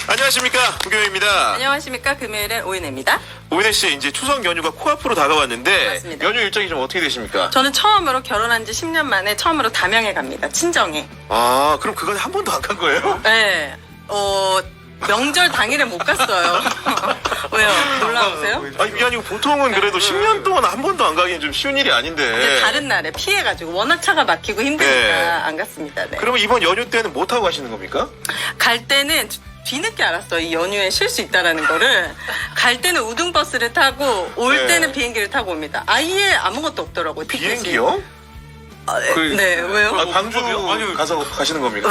안녕하십니까, 구교입니다. 안녕하십니까. 금요일엔 오인혜입니다. 오인혜 씨, 이제 추석 연휴가 코앞으로 다가왔는데 맞습니다. 연휴 일정이 좀 어떻게 되십니까? 저는 처음으로 결혼한 지 10년 만에 처음으로 담양에 갑니다. 친정에. 아, 그럼 그건 한 번도 안 간 거예요? 네. 명절 당일에 못 갔어요. 왜요? 놀라우세요? 아니, 이게 아니고 보통은 그래도 10년 동안 한 번도 안 가기엔 좀 쉬운 일이 아닌데. 근데 다른 날에 피해가지고 워낙 차가 막히고 힘드니까 네. 안 갔습니다. 네. 그러면 이번 연휴 때는 뭐 타고 가시는 겁니까? 갈 때는 뒤늦게 알았어요. 이 연휴에 쉴 수 있다라는 거를. 갈 때는 우등버스를 타고 올 네. 때는 비행기를 타고 옵니다. 아예 아무것도 없더라고요. 티켓이. 비행기요? 네, 왜요? 아, 광주 가서 가시는 겁니까?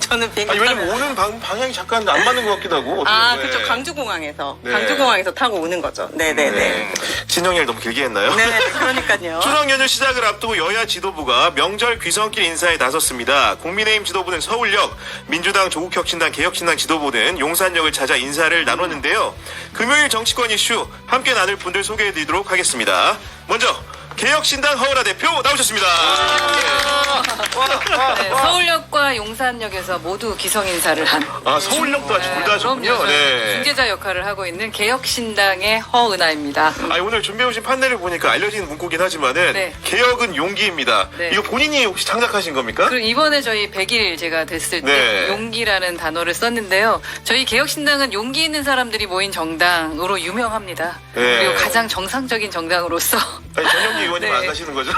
저는 비행기 아니, 왜냐면 타면. 오는 방향이 잠깐 안 맞는 것 같기도 하고. 아, 어떻게 그렇죠. 강주공항에서. 네. 강주공항에서 타고 오는 거죠. 네네네. 진영이를 너무 길게 했나요? 네, 그러니까요. 추석 연휴 시작을 앞두고 여야 지도부가 명절 귀성길 인사에 나섰습니다. 국민의힘 지도부는 서울역, 민주당, 조국혁신당, 개혁신당 지도부는 용산역을 찾아 인사를 나눴는데요. 금요일 정치권 이슈 함께 나눌 분들 소개해드리도록 하겠습니다. 먼저 개혁신당 허은하 대표 나오셨습니다. 네, 서울역과 용산역에서 모두 기성 인사를 한. 아, 서울역도 아직 둘 다 하셨군요. 그럼요. 네. 중재자 역할을 하고 있는 개혁신당의 허은하입니다. 아니, 오늘 준비해 오신 판넬을 보니까 알려진 문구긴 하지만은 네. 개혁은 용기입니다. 네. 이거 본인이 혹시 창작하신 겁니까? 그리고 이번에 저희 100일 제가 됐을 때 네. 용기라는 단어를 썼는데요. 저희 개혁신당은 용기 있는 사람들이 모인 정당으로 유명합니다. 네. 그리고 가장 정상적인 정당으로서 아니, 전영기 의원님 네. 안 가시는 거죠?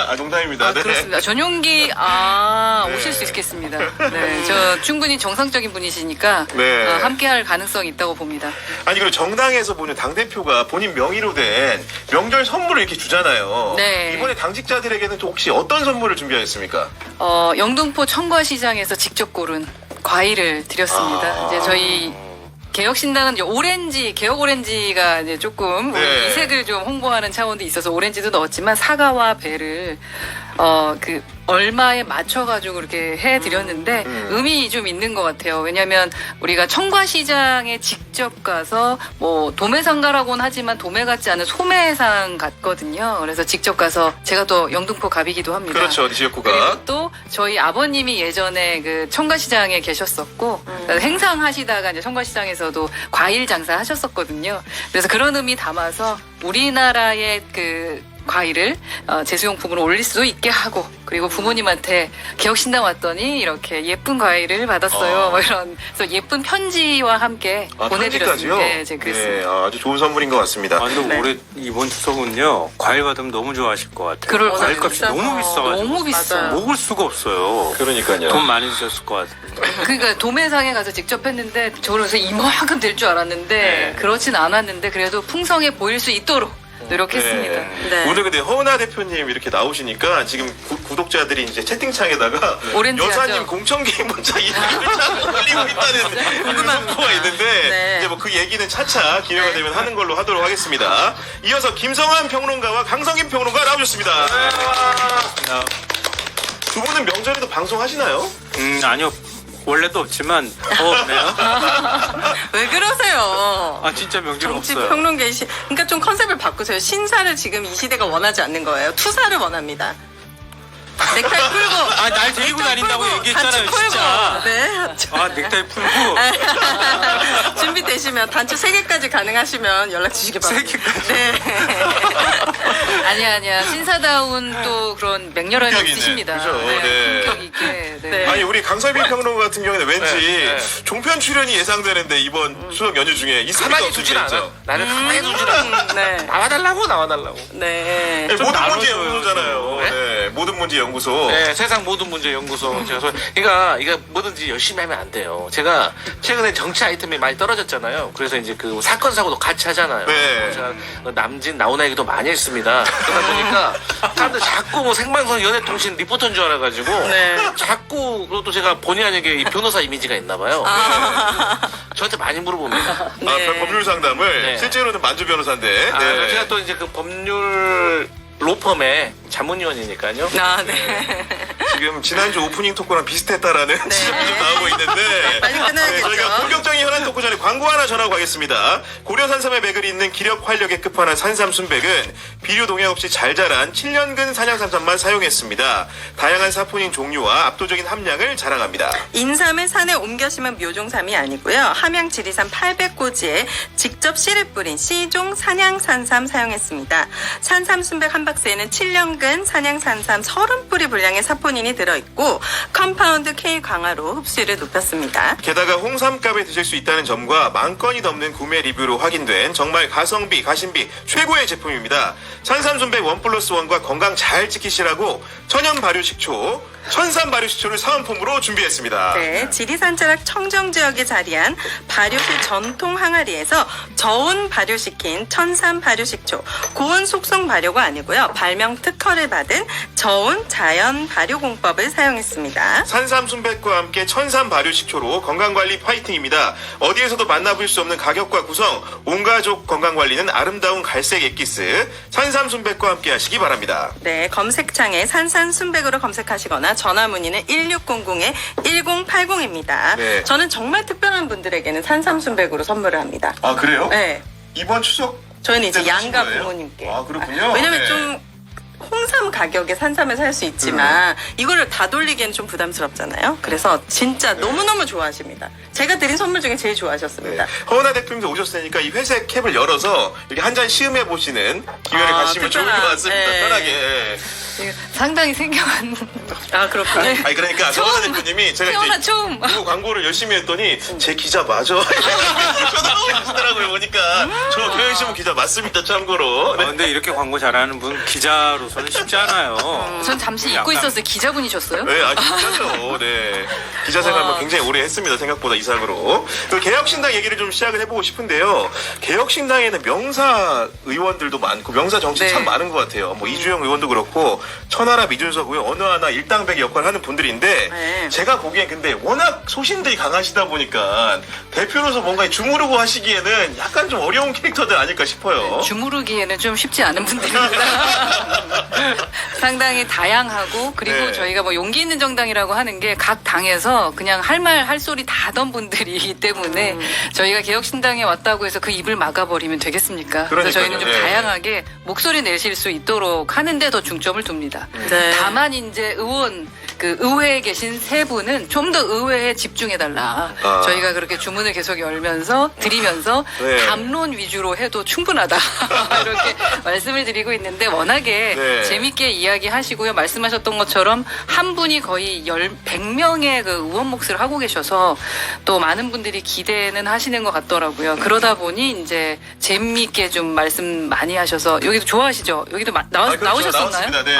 아, 농담입니다. 네. 그렇습니다. 전용기 네. 오실 수 있겠습니다. 네, 저 충분히 정상적인 분이시니까 네. 함께할 가능성이 있다고 봅니다. 아니, 그리고 정당에서 보는 당대표가 본인 명의로 된 명절 선물을 이렇게 주잖아요. 네. 이번에 당직자들에게는 또 혹시 어떤 선물을 준비하셨습니까? 영등포 청과시장에서 직접 고른 과일을 드렸습니다. 아. 이제 저희 개혁신당은 이제 오렌지, 개혁 오렌지가 이제 조금 네. 이색을 좀 홍보하는 차원도 있어서 오렌지도 넣었지만 사과와 배를 얼마에 맞춰가지고 이렇게 해드렸는데 의미 좀 있는 것 같아요. 왜냐하면 우리가 청과시장에 직접 가서 뭐 도매상가라고는 하지만 도매 같지 않은 소매상 같거든요. 그래서 직접 가서 제가 또 영등포 갑이기도 합니다. 그렇죠, 지역구가. 그리고 또 저희 아버님이 예전에 그 청과시장에 계셨었고 행상하시다가 이제 청과시장에서도 과일 장사 하셨었거든요. 그래서 그런 의미 담아서 우리나라의 그 과일을 제수용품으로 올릴 수도 있게 하고 그리고 부모님한테 개혁신당 왔더니 이렇게 예쁜 과일을 받았어요. 뭐 이런 그래서 예쁜 편지와 함께 보내드렸습니다. 편지까지요? 네, 제 그랬습니다. 네, 아주 좋은 선물인 것 같습니다. 아, 근데 네. 올해 이번 추석은요 과일 받으면 너무 좋아하실 것 같아요. 그럴 과일 거예요. 값이 너무 비싸가지고 너무 비싸요. 맞아요. 먹을 수가 없어요. 그러니까요. 돈 많이 드셨을 것 같아요. 그러니까 도매상에 가서 직접 했는데 저는 그래서 이만큼 될 줄 알았는데 네. 그렇진 않았는데 그래도 풍성해 보일 수 있도록 노력했습니다. 네. 오늘 근데 허은하 대표님 이렇게 나오시니까 지금 구독자들이 이제 채팅창에다가 오렌지 여사님 하죠? 공청기 문자 이야기를 자꾸 올리고 있다는 그런 성토가 있는데 네. 이제 뭐 그 얘기는 차차 기회가 되면 하는 걸로 하도록 하겠습니다. 이어서 김성환 평론가와 강성김 평론가 나오셨습니다. 두 분은 명절에도 방송하시나요? 아니요 원래도 없지만 더 없네요. 왜 그러세요? 아 진짜 명절 정치 없어요. 평론계시. 그러니까 좀 컨셉을 바꾸세요. 신사를 지금 이 시대가 원하지 않는 거예요. 투사를 원합니다. 넥타이 풀고. 아, 날 데리고 넥타이 다닌다고 풀고, 얘기했잖아요, 단추 풀고. 진짜. 네. 아 넥타이 풀고 준비되시면 단추 3개까지 가능하시면 연락 주시기 바랍니다. 3개까지? 네. 아니야. 신사다운 또 그런 맹렬함이 품격이 있으십니다. 있네. 그죠? 네. 품격 있게. 네. 네. 아니 우리 강성빈 평론가 같은 경우에는 왠지 네. 종편 출연이 예상되는데 이번 추석 연휴 중에 있습니까? 가만히 두질 없습니까? 않아. 나는 가만히 두질 않아. 네. 나와달라고. 네. 네, 모든 문제 나눠줘요, 연구소잖아요. 네? 네, 모든 문제 연구소. 네, 세상 모든 문제 연구소. 그러니까 이거 뭐든지 열심히 하면 안 돼요. 제가 최근에 정치 아이템이 많이 떨어졌잖아요. 그래서 이제 그 사건 사고도 같이 하잖아요. 네. 제가 남진 나오나 얘기도 많이 했습니다. 그러다 보니까 사람들 자꾸 뭐 생방송 연예통신 리포터인 줄 알아가지고 네. 자꾸 그것도 제가 본의 아니게 이 변호사 이미지가 있나 봐요. 저한테 많이 물어봅니다. 아, 네. 법률 상담을 네. 실제로는 만주 변호사인데. 아, 네. 제가 또 이제 그 법률 로펌의 자문위원이니까요. 아, 네. 지금 지난주 오프닝 토크랑 비슷했다라는 지적이 좀 나오고 있는데 빨리 끝나야겠죠. 저희가 본격적인 현안 토크 전에 광고 하나 전하고 가겠습니다. 고려산삼의 맥을 잇는 기력 활력의 끝판왕 산삼순백은 비료 동약 없이 잘 자란 7년근 산양산삼만 사용했습니다. 다양한 사포닌 종류와 압도적인 함량을 자랑합니다. 인삼을 산에 옮겨 심은 묘종삼이 아니고요. 함양 지리산 800고지에 직접 씨를 뿌린 씨종 산양산삼 사용했습니다. 산삼순백 한 박스에는 7년근 산양산삼 30뿌리 분량의 사포닌이 들어있고 컴파운드 K 강화로 흡수율을 높였습니다. 게다가 홍삼값에 드실 수 있다는 점과 만 건이 넘는 구매 리뷰로 확인된 정말 가성비, 가심비 최고의 제품입니다. 산삼순백 1+1과 건강 잘 지키시라고 천연 발효식초, 천삼 발효식초를 사은품으로 준비했습니다. 네, 지리산 자락 청정 지역에 자리한 발효실 전통 항아리에서 저온 발효시킨 천삼 발효식초, 고온 속성 발효가 아니고요. 발명 특허를 받은 저온 자연 발효 공법을 사용했습니다. 산삼순백과 함께 천삼 발효식초로 건강관리 파이팅입니다. 어디에서도 만나볼 수 없는 가격과 구성, 온가족 건강관리는 아름다운 갈색 엑기스, 산삼순백과 함께 하시기 바랍니다. 네, 검색창에 산삼순백으로 검색하시거나 전화 문의는 1600-1080입니다. 네. 저는 정말 특별한 분들에게는 산삼순백으로 선물을 합니다. 아, 그래요? 네. 이번 추석 저희는 이제 때 사신 양가 거예요? 부모님께. 아, 그렇군요. 왜냐면 네. 좀 홍삼 가격에 산삼을 살 수 있지만 이거를 다 돌리기엔 좀 부담스럽잖아요. 그래서 진짜 너무너무 좋아하십니다. 제가 드린 선물 중에 제일 좋아하셨습니다. 허은하 대표님도 오셨으니까 이 회색 캡을 열어서 이렇게 한 잔 시음해 보시는 기회를 가시면 좋을 것 특별한, 같습니다. 네. 편하게. 상당히 생겨간. 아, 그렇군요. 아니 그러니까 허은하 대표님이 제가 태어나 이제 처음. 그 광고를 열심히 했더니 제 기자 맞아. 쳐다보고 계시더라고요. 보니까 저 경영신문 기자 맞습니다. 참고로. 네. 근데 이렇게 광고 잘하는 분 기자로서는 쉽지 않아요. 전 잠시 잊고 약간 있었어요. 기자분이셨어요? 네, 진짜죠. 네. 기자 생활 굉장히 오래 했습니다. 생각보다 이상으로. 그 개혁신당 얘기를 좀 시작을 해보고 싶은데요. 개혁신당에는 명사 의원들도 많고 명사 정치 네. 참 많은 것 같아요. 뭐 이주영 의원도 그렇고 천하람, 이준석 의원 어느 하나 일당백의 역할을 하는 분들인데 네. 제가 보기엔 근데 워낙 소신들이 강하시다 보니까 대표로서 뭔가 주무르고 하시기에는 약간 좀 어려운 캐릭터들 아닐까 싶어요. 주무르기에는 좀 쉽지 않은 분들입니다. 상당히 다양하고 그리고 네. 저희가 뭐 용기 있는 정당이라고 하는 게 각 당에서 그냥 할 말 할 소리 다 하던 분들이기 때문에 저희가 개혁신당에 왔다고 해서 그 입을 막아버리면 되겠습니까? 그래서 저희는 좀 그러니까요. 네. 다양하게 목소리 내실 수 있도록 하는데 더 중점을 둡니다. 네. 다만 이제 그 의회에 계신 세 분은 좀 더 의회에 집중해달라. 아. 저희가 그렇게 주문을 계속 열면서 드리면서 네. 담론 위주로 해도 충분하다. 이렇게 말씀을 드리고 있는데 워낙에 네. 재밌게 이야기하시고요. 말씀하셨던 것처럼 한 분이 거의 100명의 그 의원 몫을 하고 계셔서 또 많은 분들이 기대는 하시는 것 같더라고요. 그러다 보니 이제 재미있게 좀 말씀 많이 하셔서 여기도 좋아하시죠? 여기도 그렇죠. 나오셨었나요? 나왔습니다. 네.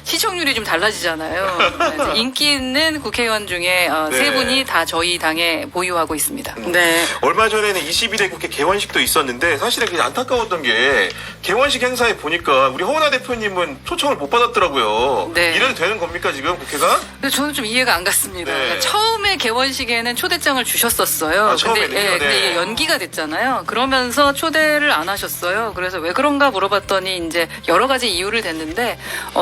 시청률이 좀 달라지잖아요. 그래서 인기 있는 국회의원 중에 네. 세 분이 다 저희 당에 보유하고 있습니다. 네. 얼마 전에는 21대 국회 개원식도 있었는데 사실은 그냥 안타까웠던 게 개원식 행사에 보니까 우리 허은하 대표님은 초청을 못 받았더라고요. 네. 이래도 되는 겁니까 지금 국회가? 근데 저는 좀 이해가 안 갔습니다. 네. 그러니까 처음에 개원식에는 초대장을 주셨었어요. 아, 처음에는요? 근데, 근데 네. 이게 연기가 됐잖아요. 그러면서 초대를 안 하셨어요. 그래서 왜 그런가 물어봤더니 이제 여러 가지 이유를 댔는데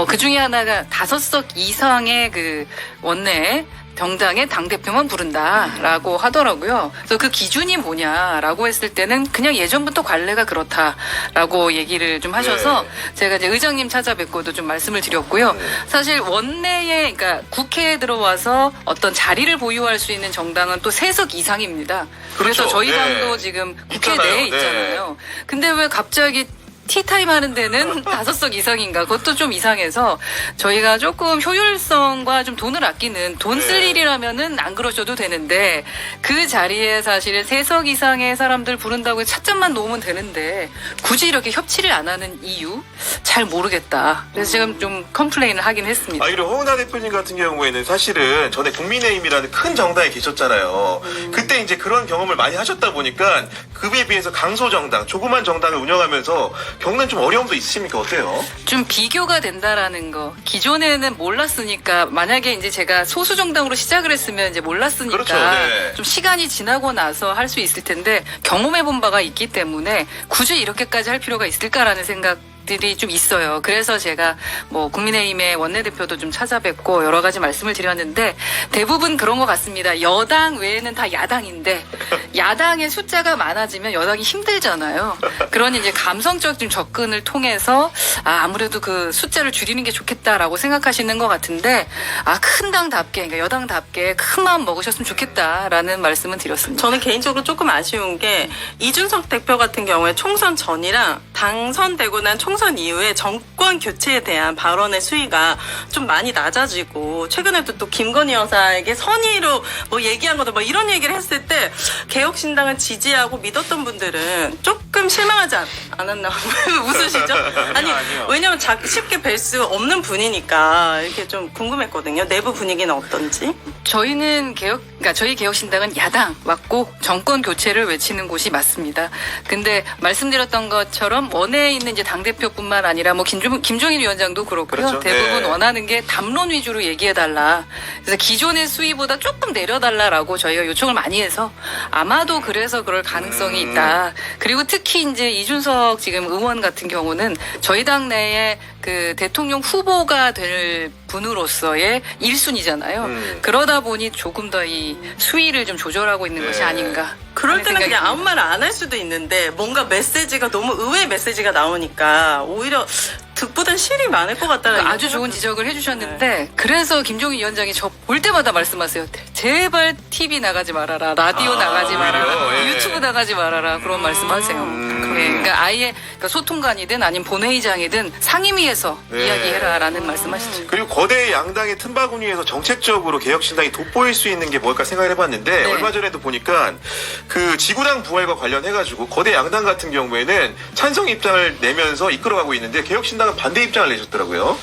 그 중에 하나가 5석 이상의 그 원내 정당의 당대표만 부른다라고 하더라고요. 그래서 그 기준이 뭐냐라고 했을 때는 그냥 예전부터 관례가 그렇다라고 얘기를 좀 하셔서 네. 제가 이제 의장님 찾아뵙고도 좀 말씀을 드렸고요. 사실 원내에, 그러니까 국회에 들어와서 어떤 자리를 보유할 수 있는 정당은 또 3석 이상입니다. 그래서 그렇죠. 저희 네. 당도 지금 국회 있잖아요. 내에 네. 있잖아요. 근데 왜 갑자기 티타임 하는 데는 5석 이상인가? 그것도 좀 이상해서 저희가 조금 효율성과 좀 돈을 아끼는 돈 쓸 네. 일이라면은 안 그러셔도 되는데 그 자리에 사실 3석 이상의 사람들 부른다고 차점만 놓으면 되는데 굳이 이렇게 협치를 안 하는 이유? 잘 모르겠다. 그래서 지금 좀 컴플레인을 하긴 했습니다. 그리고 허은하 대표님 같은 경우에는 사실은 전에 국민의힘이라는 큰 정당에 계셨잖아요. 그때 이제 그런 경험을 많이 하셨다 보니까 그에 비해서 강소정당, 조그만 정당을 운영하면서 겪는 좀 어려움도 있으십니까? 어때요? 좀 비교가 된다라는 거. 기존에는 몰랐으니까 만약에 이제 제가 소수 정당으로 시작을 했으면 이제 몰랐으니까 그렇죠, 네. 좀 시간이 지나고 나서 할 수 있을 텐데 경험해 본 바가 있기 때문에 굳이 이렇게까지 할 필요가 있을까라는 생각 것들이 좀 있어요. 그래서 제가 뭐 국민의힘의 원내대표도 좀 찾아뵙고 여러 가지 말씀을 드렸는데 대부분 그런 것 같습니다. 여당 외에는 다 야당인데 야당의 숫자가 많아지면 여당이 힘들잖아요. 그러니 이제 감성적 좀 접근을 통해서 아무래도 그 숫자를 줄이는 게 좋겠다라고 생각하시는 것 같은데 큰 당답게 그러니까 여당답게 큰 마음 먹으셨으면 좋겠다라는 말씀은 드렸습니다. 저는 개인적으로 조금 아쉬운 게 이준석 대표 같은 경우에 총선 전이랑 당선되고 난 총선 이후에 정권 교체에 대한 발언의 수위가 좀 많이 낮아지고 최근에도 또 김건희 여사에게 선의로 뭐 얘기한 거다 뭐 이런 얘기를 했을 때 개혁신당을 지지하고 믿었던 분들은 조금 실망하지 않았나 왜 웃으시죠? 아니 아니요. 왜냐면 쉽게 뵐 수 없는 분이니까 이렇게 좀 궁금했거든요. 내부 분위기는 어떤지. 저희는 그러니까 저희 개혁신당은 야당 맞고 정권 교체를 외치는 곳이 맞습니다. 근데 말씀드렸던 것처럼 원내에 있는 이제 당대표뿐만 아니라 뭐 김종인 위원장도 그렇고요. 그렇죠. 대부분 네. 원하는 게 담론 위주로 얘기해달라. 그래서 기존의 수위보다 조금 내려달라라고 저희가 요청을 많이 해서 아마도 그래서 그럴 가능성이 있다. 그리고 특히 이제 이준석 지금 의원 같은 경우는 저희 당 내에 그 대통령 후보가 될 분으로서의 1순위잖아요. 그러다 보니 조금 더 이 수위를 좀 조절하고 있는 것이 아닌가. 그럴 하는 때는 생각이 그냥 아무 듭니다. 말 안 할 수도 있는데 뭔가 메시지가 너무 의외의 메시지가 나오니까 오히려 득보단 실이 많을 것 같다는 그러니까 아주 좋은 지적을 해주셨는데 그래서 김종인 위원장이 저 볼 때마다 말씀하세요. 제발 TV 나가지 말아라, 라디오 나가지 말아라, 오히려, 예. 유튜브 나가지 말아라 그런 말씀하세요. 네, 그러니까 아예 그러니까 소통관이든 아니면 본회의장이든 상임위에서 네. 이야기해라라는 말씀하시죠. 그리고 거대 양당의 틈바구니에서 정책적으로 개혁신당이 돋보일 수 있는 게 뭘까 생각을 해봤는데 네. 얼마 전에도 보니까 그 지구당 부활과 관련해가지고 거대 양당 같은 경우에는 찬성 입장을 내면서 이끌어가고 있는데 개혁신당은 반대 입장을 내셨더라고요.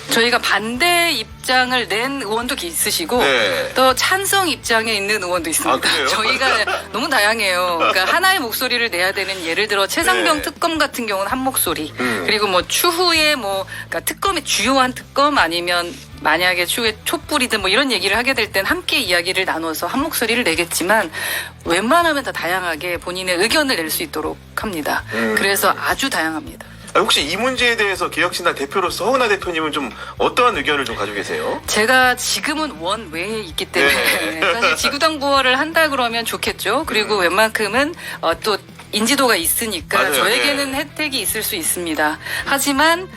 저희가 반대 입장을 낸 의원도 있으시고 네. 또 찬성 입장에 있는 의원도 있습니다. 아, 그래요? 저희가 너무 다양해요. 그러니까 하나의 목소리를 내야 되는 예를 들어 최상병 네. 특검 같은 경우는 한 목소리 그리고 뭐 추후에 뭐 그러니까 특검의 주요한 특검 아니면 만약에 추후에 촛불이든 뭐 이런 얘기를 하게 될 땐 함께 이야기를 나눠서 한 목소리를 내겠지만 웬만하면 다 다양하게 본인의 의견을 낼 수 있도록 합니다. 그래서 아주 다양합니다. 혹시 이 문제에 대해서 개혁신당 대표로서 허은하 대표님은 좀 어떠한 의견을 좀 가지고 계세요? 제가 지금은 원 외에 있기 때문에 네. 사실 지구당 부활을 한다 그러면 좋겠죠. 그리고 웬만큼은 또 인지도가 있으니까 맞아요. 저에게는 네. 혜택이 있을 수 있습니다. 하지만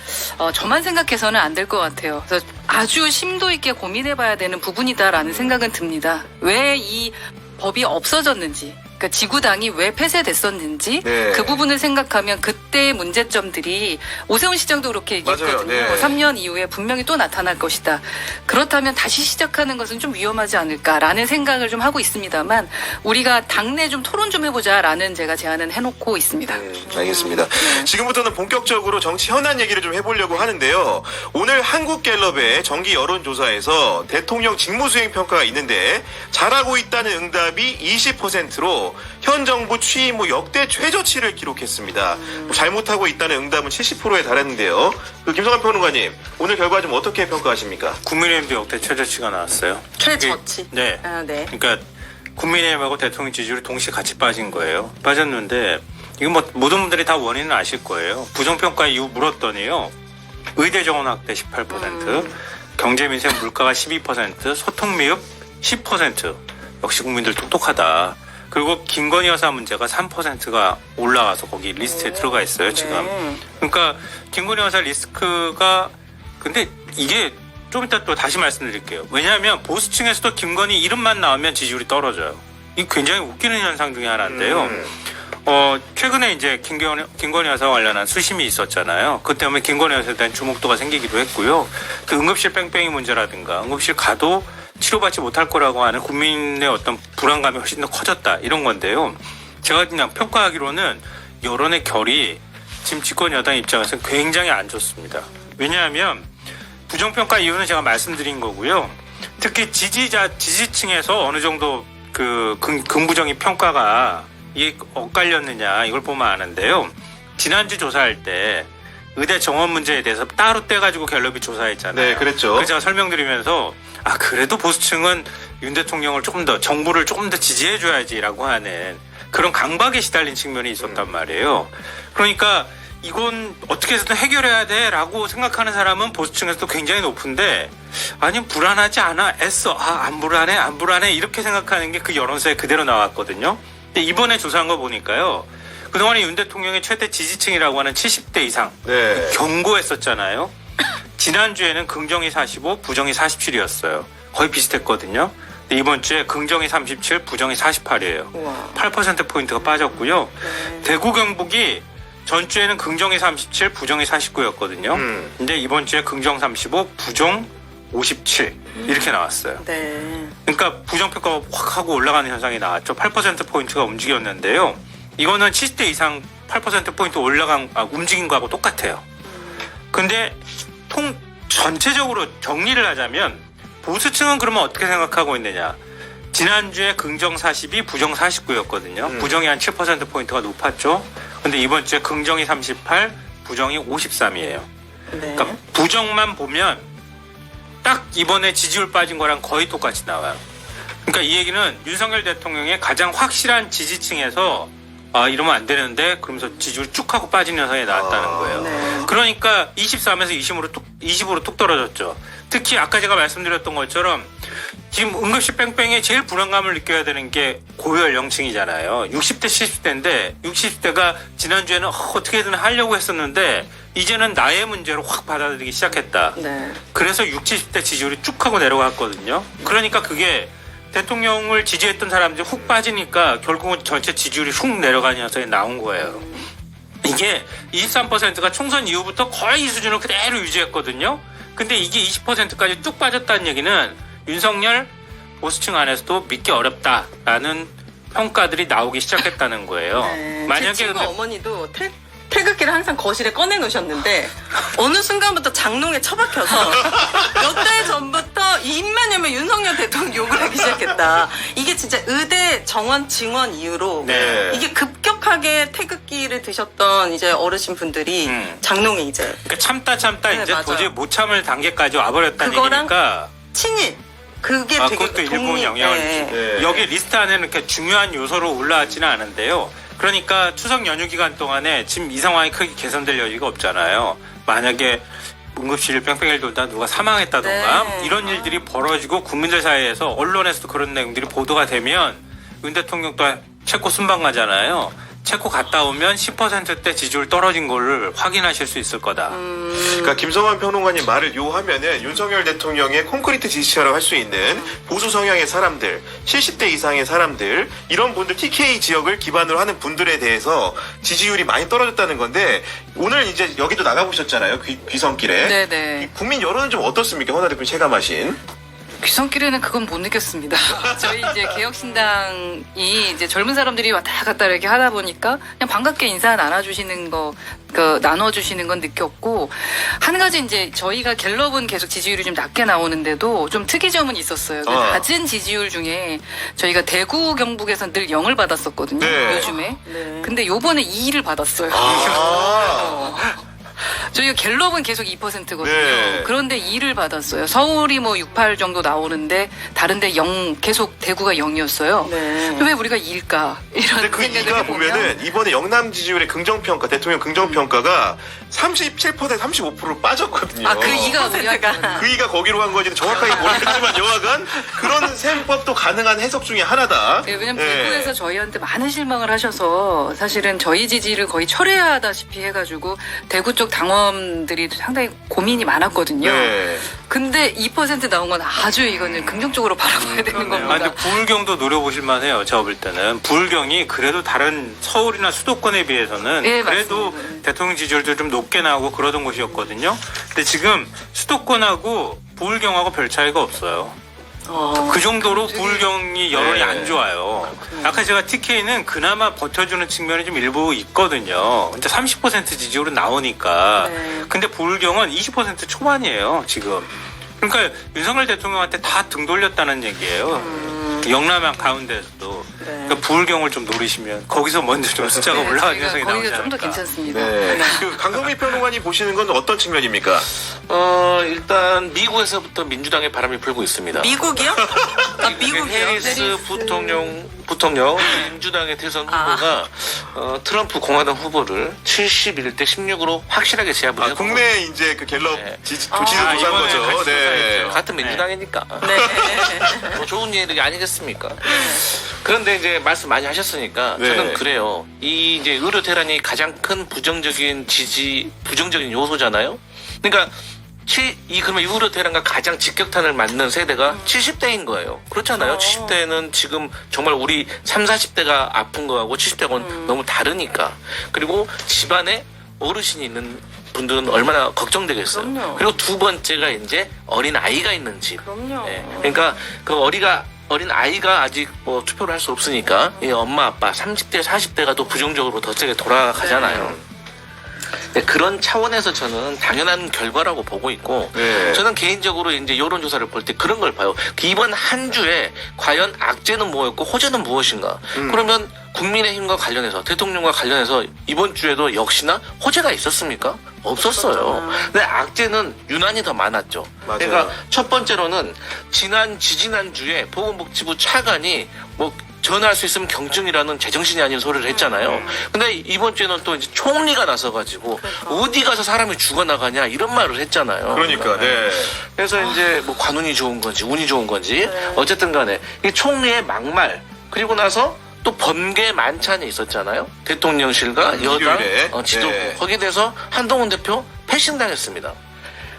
저만 생각해서는 안 될 것 같아요. 그래서 아주 심도 있게 고민해봐야 되는 부분이다라는 생각은 듭니다. 왜 이 법이 없어졌는지 그러니까 지구당이 왜 폐쇄됐었는지 네. 그 부분을 생각하면 그때의 문제점들이 오세훈 시장도 그렇게 얘기했거든요. 맞아요. 네. 3년 이후에 분명히 또 나타날 것이다. 그렇다면 다시 시작하는 것은 좀 위험하지 않을까라는 생각을 좀 하고 있습니다만 우리가 당내 좀 토론 좀 해보자라는 제가 제안은 해놓고 있습니다. 알겠습니다. 지금부터는 본격적으로 정치 현안 얘기를 좀 해보려고 하는데요. 오늘 한국갤럽의 정기 여론조사에서 대통령 직무수행 평가가 있는데 잘하고 있다는 응답이 20%로 현 정부 취임 후 역대 최저치를 기록했습니다. 잘못하고 있다는 응답은 70%에 달했는데요. 김성환 평론가님, 오늘 결과 좀 어떻게 평가하십니까? 국민의힘도 역대 최저치가 나왔어요. 최저치. 네. 아, 네. 그러니까 국민의힘하고 대통령 지지율이 동시에 같이 빠진 거예요. 빠졌는데 이거 뭐 모든 분들이 다 원인은 아실 거예요. 부정평가 이후 물었더니요. 의대 정원 확대 18%, 경제 민생 물가가 12%, 소통 미흡 10%. 역시 국민들 똑똑하다. 그리고 김건희 여사 문제가 3%가 올라와서 거기 리스트에 들어가 있어요, 지금. 네. 그러니까 김건희 여사 리스크가 근데 이게 좀 이따 또 다시 말씀드릴게요. 왜냐하면 보수층에서도 김건희 이름만 나오면 지지율이 떨어져요. 이 굉장히 웃기는 현상 중에 하나인데요. 최근에 이제 김건희 여사와 관련한 수심이 있었잖아요. 그 때문에 김건희 여사에 대한 주목도가 생기기도 했고요. 그 응급실 뺑뺑이 문제라든가 응급실 가도 치료받지 못할 거라고 하는 국민의 어떤 불안감이 훨씬 더 커졌다. 이런 건데요. 제가 그냥 평가하기로는 여론의 결이 지금 집권 여당 입장에서 굉장히 안 좋습니다. 왜냐하면 부정평가 이유는 제가 말씀드린 거고요. 특히 지지층에서 어느 정도 그 긍부정의 평가가 이게 엇갈렸느냐 이걸 보면 아는데요. 지난주 조사할 때 의대 정원 문제에 대해서 따로 떼가지고 갤럽이 조사했잖아요. 네, 그랬죠. 그래서 제가 설명드리면서 그래도 보수층은 윤 대통령을 조금 더 정부를 조금 더 지지해줘야지라고 하는 그런 강박에 시달린 측면이 있었단 말이에요. 그러니까 이건 어떻게 해서든 해결해야 돼라고 생각하는 사람은 보수층에서도 굉장히 높은데 아니 불안하지 않아 애써 안 불안해 이렇게 생각하는 게 그 여론조사에 그대로 나왔거든요. 근데 이번에 조사한 거 보니까요. 그동안에 윤 대통령의 최대 지지층이라고 하는 70대 이상 네. 경고했었잖아요. 지난주에는 긍정이 45, 부정이 47이었어요. 거의 비슷했거든요. 근데 이번 주에 긍정이 37, 부정이 48이에요. 우와. 8%포인트가 빠졌고요. 네. 대구 경북이 전주에는 긍정이 37, 부정이 49였거든요. 근데 이번 주에 긍정 35, 부정 57 이렇게 나왔어요. 네. 그러니까 부정평가가 확 하고 올라가는 현상이 나왔죠. 8%포인트가 움직였는데요. 이거는 70대 이상 8%포인트 움직인 거하고 똑같아요. 근데 전체적으로 정리를 하자면 보수층은 그러면 어떻게 생각하고 있느냐. 지난주에 긍정 42, 부정 49였거든요. 부정이 한 7%포인트가 높았죠. 근데 이번 주에 긍정이 38, 부정이 53이에요. 네. 그러니까 부정만 보면 딱 이번에 지지율 빠진 거랑 거의 똑같이 나와요. 그러니까 이 얘기는 윤석열 대통령의 가장 확실한 지지층에서 이러면 안 되는데 그러면서 지지율이 쭉 하고 빠지는 현상이 나왔다는 거예요. 네. 그러니까 23에서 20으로 뚝 떨어졌죠. 특히 아까 제가 말씀드렸던 것처럼 지금 응급실 뺑뺑에 제일 불안감을 느껴야 되는 게 고연령층이잖아요. 60대, 70대인데 60대가 지난주에는 어떻게든 하려고 했었는데 이제는 나의 문제로 확 받아들이기 시작했다. 네. 그래서 60, 70대 지지율이 쭉 하고 내려갔거든요. 그러니까 그게 대통령을 지지했던 사람들이 훅 빠지니까 결국은 전체 지지율이 훅 내려가는 현상이 나온 거예요. 이게 23%가 총선 이후부터 거의 이 수준을 그대로 유지했거든요. 근데 이게 20%까지 뚝 빠졌다는 얘기는 윤석열 보수층 안에서도 믿기 어렵다라는 평가들이 나오기 시작했다는 거예요. 네. 만약에 제 친구 근데 어머니도 태극기를 항상 거실에 꺼내 놓으셨는데 어느 순간부터 장롱에 처박혀서 몇 달 전부터 입만 열면 윤석열 대통령 욕을 하기 시작했다. 이게 진짜 의대 정원 증원 이후로 네. 이게 급격하게 태극기를 드셨던 이제 어르신 분들이 장롱에 이제 그러니까 참다 네, 이제 맞아요. 도저히 못 참을 단계까지 와버렸다는 그거랑 얘기니까 친일 그게 되게 그것도 일본 독립- 영향을 네. 주고 네. 여기 리스트 안에는 이렇게 중요한 요소로 올라왔지는 않은데요. 그러니까 추석 연휴 기간 동안에 지금 이 상황이 크게 개선될 여지가 없잖아요. 만약에 응급실 뺑뺑이를 돌다 누가 사망했다던가 네. 이런 일들이 벌어지고 국민들 사이에서 언론에서도 그런 내용들이 보도가 되면 윤 대통령도 체코 순방 가잖아요. 체코 갔다 오면 10%대 지지율 떨어진 거를 확인하실 수 있을 거다. 그러니까 김성환 평론가님 말을 요하면은 윤석열 대통령의 콘크리트 지지자라고 할 수 있는 보수 성향의 사람들, 70대 이상의 사람들, 이런 분들 TK 지역을 기반으로 하는 분들에 대해서 지지율이 많이 떨어졌다는 건데 오늘 이제 여기도 나가보셨잖아요. 귀성길에. 네네. 이 국민 여론은 좀 어떻습니까? 허나 대표님 체감하신. 귀성길에는 그건 못 느꼈습니다. 저희 이제 개혁신당이 이제 젊은 사람들이 왔다 갔다 이렇게 하다 보니까 그냥 반갑게 인사 나눠주시는 거, 나눠주시는 건 느꼈고, 한 가지 이제 저희가 갤럽은 계속 지지율이 좀 낮게 나오는데도 좀 특이점은 있었어요. 그 낮은 지지율 중에 저희가 대구, 경북에서는 늘 0을 받았었거든요. 네. 요즘에. 네. 근데 요번에 2를 받았어요. 저희가 갤럽은 계속 2%거든요. 네. 그런데 2를 받았어요. 서울이 뭐 6, 8 정도 나오는데 다른데 0 계속 대구가 0이었어요. 네. 왜 우리가 2일까? 이런 근데 그 생각을 이가 해보면 보면은 이번에 영남 지지율의 긍정평가, 대통령 긍정평가가 37%, 35%로 빠졌거든요. 그 2가 퍼센트가. 그 이가 거기로 간 건지는 정확하게 모르겠지만 여하간 그런 셈법도 가능한 해석 중에 하나다. 네, 왜냐면 예. 대구에서 저희한테 많은 실망을 하셔서 사실은 저희 지지를 거의 철회하다시피 해가지고 대구 쪽 당원들이 상당히 고민이 많았거든요. 네. 근데 2% 나온 건 아주 이거는 긍정적으로 바라봐야 되는 겁니다. 근데 부울경도 노려보실 만해요. 제가 볼 때는 부울경이 그래도 다른 서울이나 수도권에 비해서는 네, 그래도 맞습니다. 대통령 지지율도 좀 높게 나오고 그러던 곳이었거든요. 근데 지금 수도권하고 부울경하고 별 차이가 없어요. 그 정도로 부울경이 여론이 네. 안 좋아요. 아까 제가 TK는 그나마 버텨주는 측면이 좀 일부 있거든요. 근데 30% 지지율은 나오니까. 네. 근데 부울경은 20% 초반이에요, 지금. 그러니까 윤석열 대통령한테 다 등 돌렸다는 얘기예요. 영남 가운데서도. 네. 그러니까 부울경을 좀 노리시면 거기서 먼저 좀 숫자가 올라가는 현상이 나오지 거기가 좀 더 않을까. 괜찮습니다. 네. 그 강성미 평론가님 보시는 건 어떤 측면입니까? 일단 미국에서부터 민주당의 바람이 불고 있습니다. 미국이요? 아, 미국이요? 해리스 부통령 민주당의 대선 후보가 트럼프 공화당 후보를 71대 16으로 확실하게 제압을 했고 국내 이제 그 갤럽 네. 조치도 이번에 조사한 거죠. 같이 네. 조사했죠. 같은 민주당이니까 네. 뭐 좋은 일이 아니겠습니까? 그런데 이제 말씀 많이 하셨으니까 네. 저는 그래요. 이 이제 의료 대란이 가장 큰 부정적인 요소잖아요. 그러니까 그러면 이 의료 대란과 가장 직격탄을 맞는 세대가 70대인 거예요. 그렇잖아요. 70대는 지금 정말 우리 30, 40대가 아픈 거하고 70대하고는 너무 다르니까. 그리고 집안에 어르신이 있는 분들은 얼마나 걱정되겠어요. 그럼요. 그리고 두 번째가 이제 어린 아이가 있는 집. 그럼요. 그러니까 그 어린 아이가 아직 뭐 투표를 할 수 없으니까 이 엄마 아빠 30대 40대가 또 부정적으로 더 세게 돌아가잖아요. 네, 그런 차원에서 저는 당연한 결과라고 보고 있고 네. 저는 개인적으로 이제 여론조사를 볼 때 그런 걸 봐요. 이번 한 주에 과연 악재는 뭐였고 호재는 무엇인가? 그러면 국민의힘과 관련해서 대통령과 관련해서 이번 주에도 역시나 호재가 있었습니까? 없었어요. 근데 악재는 유난히 더 많았죠. 맞아요. 그러니까 첫 번째로는 지지난 주에 보건복지부 차관이 뭐 전화할 수 있으면 경증이라는 제정신이 아닌 소리를 했잖아요. 근데 이번 주에는 또 이제 총리가 나서가지고 어디 가서 사람이 죽어나가냐 이런 말을 했잖아요. 그러니까, 네. 그래서 이제 뭐 관운이 좋은 건지 운이 좋은 건지 어쨌든 간에 이 총리의 막말 그리고 나서 또 번개 만찬이 있었잖아요. 대통령실과 여당 일요일에. 지도부 네. 거기에 대해서 한동훈 대표 패싱당했습니다.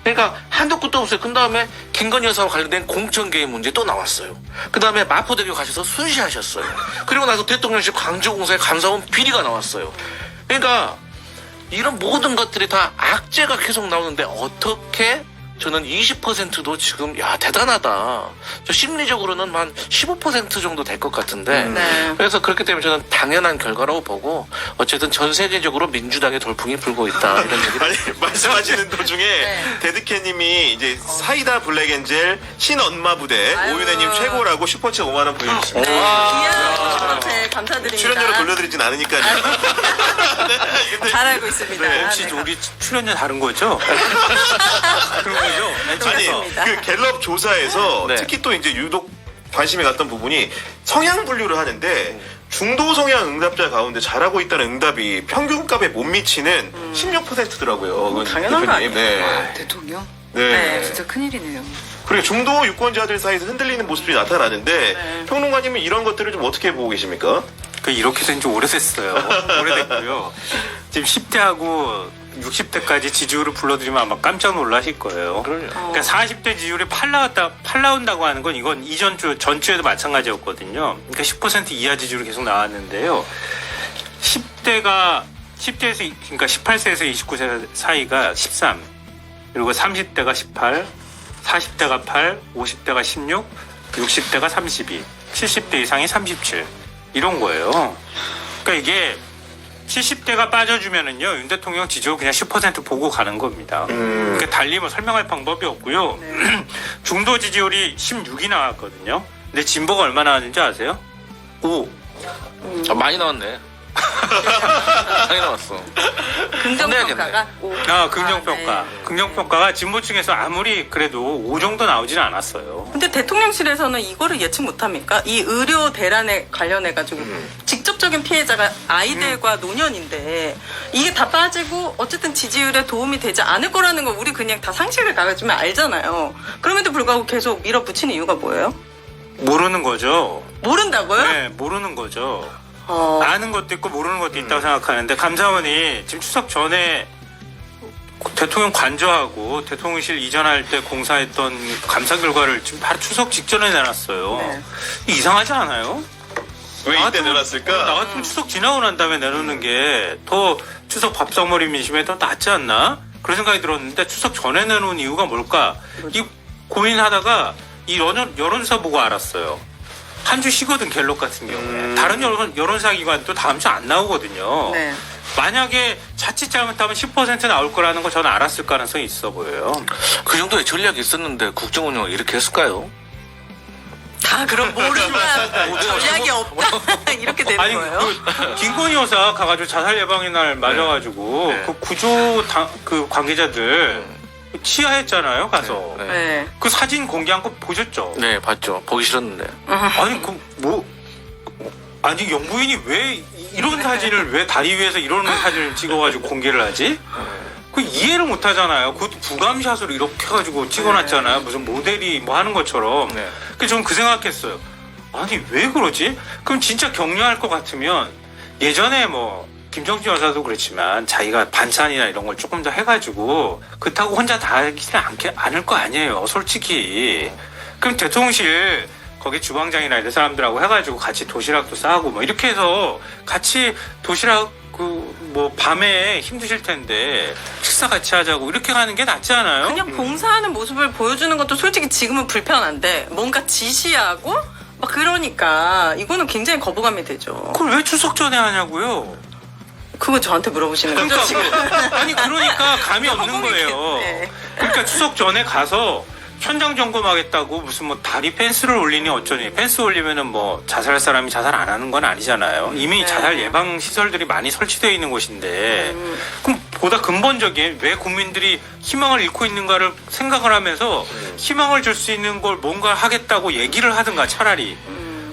그러니까 한도 끝도 없어요. 그 다음에 김건희 여사와 관련된 공천 개입 문제 또 나왔어요. 그 다음에 마포대교 가셔서 순시하셨어요. 그리고 나서 대통령실 광주공사에 감사원 비리가 나왔어요. 그러니까 이런 모든 것들이 다 악재가 계속 나오는데 어떻게 저는 20%도 지금 대단하다. 저 심리적으로는 한 15% 정도 될 것 같은데 네. 그래서 그렇기 때문에 저는 당연한 결과라고 보고 어쨌든 전 세계적으로 민주당의 돌풍이 불고 있다 이런 얘기를 아니 말씀하시는 도중에 데드캣님이 이제 사이다 블랙엔젤 신엄마 부대 오윤혜님 최고라고 슈퍼챗 5만 원 보여주셨습니다. 귀한 슈퍼챗 감사드립니다. 출연료를 돌려드리진 않으니까요. 네. 잘 알고 있습니다. 네, 혹시 네. 우리 출연료 다른 거죠? 그런 거죠? 아니 그렇습니다. 그 갤럽 조사에서 네. 특히 또 이제 유독 관심이 갔던 부분이 성향 분류를 하는데 중도 성향 응답자 가운데 잘하고 있다는 응답이 평균값에 못 미치는 16%더라고요. 당연한 거 아니에요? 네. 대통령? 네. 네. 진짜 큰일이네요. 그리고 중도 유권자들 사이에서 흔들리는 모습이 나타나는데 평론가님은 이런 것들을 좀 어떻게 보고 계십니까? 이렇게 된 지 오래됐어요. 오래됐고요. 지금 10대하고 60대까지 지지율을 불러드리면 아마 깜짝 놀라실 거예요. 그러니까 40대 지지율이 팔 나온다고 하는 건 이건 전주에도 마찬가지였거든요. 그러니까 10% 이하 지지율이 계속 나왔는데요. 10대에서 그러니까 18세에서 29세 사이가 13, 그리고 30대가 18, 40대가 8, 50대가 16, 60대가 32, 70대 이상이 37 이런 거예요. 그러니까 이게 70대가 빠져주면은요, 윤 대통령 지지율 그냥 10% 보고 가는 겁니다. 그러니까 달리 뭐 설명할 방법이 없고요. 중도 지지율이 16이 나왔거든요. 근데 진보가 얼마 나왔는지 아세요? 5. 많이 나왔네. 많이 나왔어. 긍정평가가 긍정평가. 네. 긍정평가가 진보층에서 아무리 그래도 5 정도 나오지는 않았어요. 근데 대통령실에서는 이거를 예측 못합니까? 이 의료 대란에 관련해가지고 직접적인 피해자가 아이들과 노년인데 이게 다 빠지고 어쨌든 지지율에 도움이 되지 않을 거라는 걸 우리 그냥 다 상식을 가지면 알잖아요. 그럼에도 불구하고 계속 밀어붙이는 이유가 뭐예요? 모르는 거죠. 모른다고요? 네, 모르는 거죠. 어, 아는 것도 있고 모르는 것도 있다고 생각하는데 감사원이 지금 추석 전에 대통령 관저하고 대통령실 이전할 때 공사했던 감사 결과를 지금 바로 추석 직전에 내놨어요. 네. 이상하지 않아요? 왜 나 이때 같으면- 나 내놨을까? 같으면 추석 지나고 난 다음에 내놓는 게 더 추석 밥상머리 민심에 더 낫지 않나? 그런 생각이 들었는데 추석 전에 내놓은 이유가 뭘까? 이 고민하다가 이 여론조사 보고 알았어요. 한 주 쉬거든, 갤럽 같은 경우에. 다른 여론조사 기관도 다음 주 안 나오거든요. 네. 만약에 자칫 잘못하면 10% 나올 거라는 거 저는 알았을 가능성이 있어 보여요. 그 정도의 전략이 있었는데 국정 운영을 이렇게 했을까요? 다 그럼 모른다. 전략이 없다. 이렇게 되는 아니 거예요. 그 김건희 여사 가가지고 자살 예방의 날 맞아가지고 네. 그 구조 그 관계자들 치하했잖아요. 가서 네. 네. 그 사진 공개한 거 보셨죠? 네, 봤죠. 보기 싫었는데. 아니 그 뭐 아니 영부인이 왜 이런 사진을 왜 다리 위에서 이런 사진을 찍어가지고 공개를 하지? 그 이해를 못 하잖아요. 그것도 부감샷으로 이렇게 해가지고 찍어놨잖아요. 무슨 모델이 뭐 하는 것처럼. 네. 그래서 저는 그 생각했어요. 아니 왜 그러지? 그럼 진짜 격려할 것 같으면 예전에 뭐 김정진 여사도 그렇지만 자기가 반찬이나 이런 걸 조금 더 해가지고 그렇다고 혼자 다 하지는 않을 거 아니에요. 솔직히. 그럼 대통령실 거기 주방장이나 이런 사람들하고 해가지고 같이 도시락도 싸고 뭐 이렇게 해서 같이 도시락 그 뭐 밤에 힘드실 텐데 식사 같이 하자고 이렇게 가는 게 낫지 않아요? 그냥 봉사하는 모습을 보여주는 것도 솔직히 지금은 불편한데 뭔가 지시하고 막 그러니까 이거는 굉장히 거부감이 되죠. 그걸 왜 추석 전에 하냐고요? 그거 저한테 물어보시는 거죠 그러니까 지금? 아니 그러니까 감이 없는 허공이 거예요. 네. 그러니까 추석 전에 가서 현장 점검하겠다고 무슨 뭐 다리 펜스를 올리니 어쩌니 펜스 올리면은 뭐 자살할 사람이 자살 안 하는 건 아니잖아요. 이미 네. 자살 예방 시설들이 많이 설치되어 있는 곳인데 그럼 보다 근본적인 왜 국민들이 희망을 잃고 있는가를 생각을 하면서 희망을 줄 수 있는 걸 뭔가 하겠다고 얘기를 하든가 차라리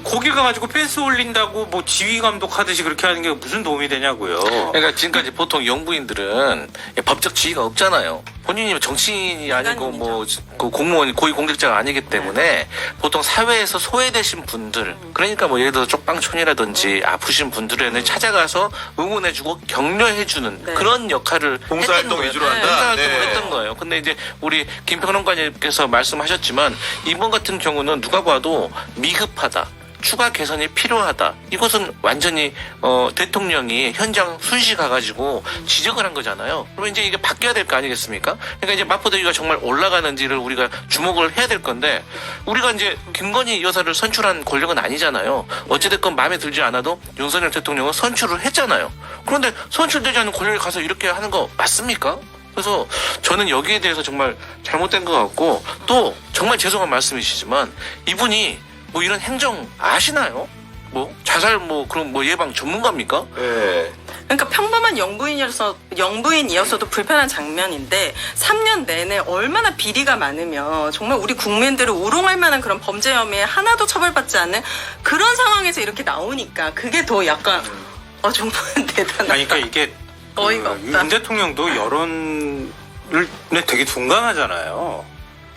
거기 가가지고 펜스 올린다고 뭐 지휘 감독하듯이 그렇게 하는 게 무슨 도움이 되냐고요. 그러니까 지금까지 보통 영부인들은 법적 지위가 없잖아요. 본인이 정치인이 아니고 뭐 그 공무원 고위 공직자가 아니기 때문에 보통 사회에서 소외되신 분들, 그러니까 뭐 예를 들어서 쪽방촌이라든지 아프신 분들에는 찾아가서 응원해주고 격려해주는 네. 그런 역할을 봉사활동 했던 거예요. 위주로 한다? 봉사활동을 네. 했던 거예요. 근데 이제 우리 김평론가님께서 말씀하셨지만 이번 같은 경우는 누가 봐도 미흡하다. 추가 개선이 필요하다. 이것은 완전히 대통령이 현장 순시 가가지고 지적을 한 거잖아요. 그러면 이제 이게 바뀌어야 될 거 아니겠습니까? 그러니까 이제 마포대교가 정말 올라가는지를 우리가 주목을 해야 될 건데 우리가 이제 김건희 여사를 선출한 권력은 아니잖아요. 어찌됐건 마음에 들지 않아도 윤석열 대통령은 선출을 했잖아요. 그런데 선출되지 않은 권력이 가서 이렇게 하는 거 맞습니까? 그래서 저는 여기에 대해서 정말 잘못된 것 같고 또 정말 죄송한 말씀이시지만 이분이 뭐 이런 행정 아시나요? 뭐 자살 뭐 그런 뭐 예방 전문가입니까? 네. 그러니까 평범한 영부인이어서도 불편한 장면인데 3년 내내 얼마나 비리가 많으며 정말 우리 국민들을 우롱할 만한 그런 범죄 혐의에 하나도 처벌받지 않는 그런 상황에서 이렇게 나오니까 그게 더 약간 정부는 대단하다. 아니, 그러니까 이게 어이가 없다. 윤 대통령도 여론에 되게 둔감하잖아요.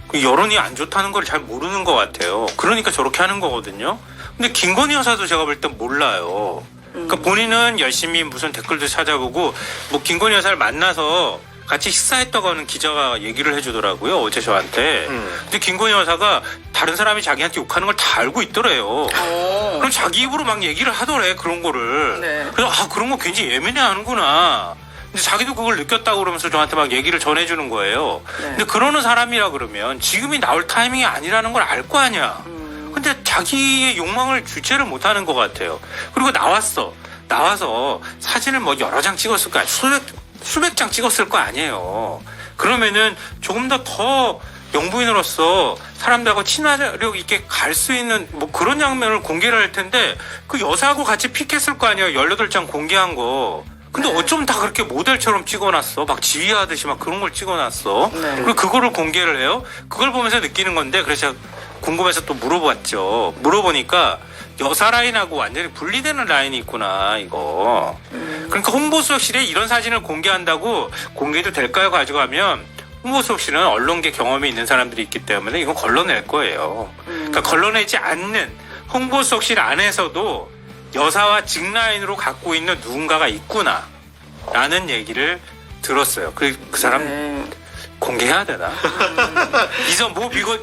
그 여론이 안 좋다는 걸 잘 모르는 것 같아요. 그러니까 저렇게 하는 거거든요. 근데 김건희 여사도 제가 볼 땐 몰라요. 그러니까 본인은 열심히 무슨 댓글도 찾아보고 뭐 김건희 여사를 만나서 같이 식사했다고 하는 기자가 얘기를 해주더라고요. 어제 저한테. 근데 김건희 여사가 다른 사람이 자기한테 욕하는 걸 다 알고 있더래요. 그럼 자기 입으로 막 얘기를 하더래 그런 거를. 네. 그래서 그런 거 굉장히 예민해하는구나. 근데 자기도 그걸 느꼈다고 그러면서 저한테 막 얘기를 전해주는 거예요. 네. 근데 그러는 사람이라 그러면 지금이 나올 타이밍이 아니라는 걸 알 거 아니야. 근데 자기의 욕망을 주체를 못하는 것 같아요. 그리고 나와서 사진을 뭐 여러 장 찍었을 거 아니에요. 수백 장 찍었을 거 아니에요. 그러면은 조금 더 영부인으로서 사람들하고 친화력 있게 갈 수 있는 뭐 그런 장면을 공개를 할 텐데 그 여사하고 같이 픽했을 거 아니에요. 18장 공개한 거. 근데 어쩜 다 그렇게 모델처럼 찍어놨어. 막 지휘하듯이 막 그런 걸 찍어놨어. 네. 그리고 그거를 공개를 해요. 그걸 보면서 느끼는 건데 그래서 제가 궁금해서 또 물어봤죠. 물어보니까 여사 라인하고 완전히 분리되는 라인이 있구나 이거. 그러니까 홍보수석실에 이런 사진을 공개한다고 공개도 될까요 가져가면 홍보수석실은 언론계 경험이 있는 사람들이 있기 때문에 이건 걸러낼 거예요. 그러니까 걸러내지 않는 홍보수석실 안에서도 여사와 직라인으로 갖고 있는 누군가가 있구나 라는 얘기를 들었어요. 그 사람 네. 공개해야 되나?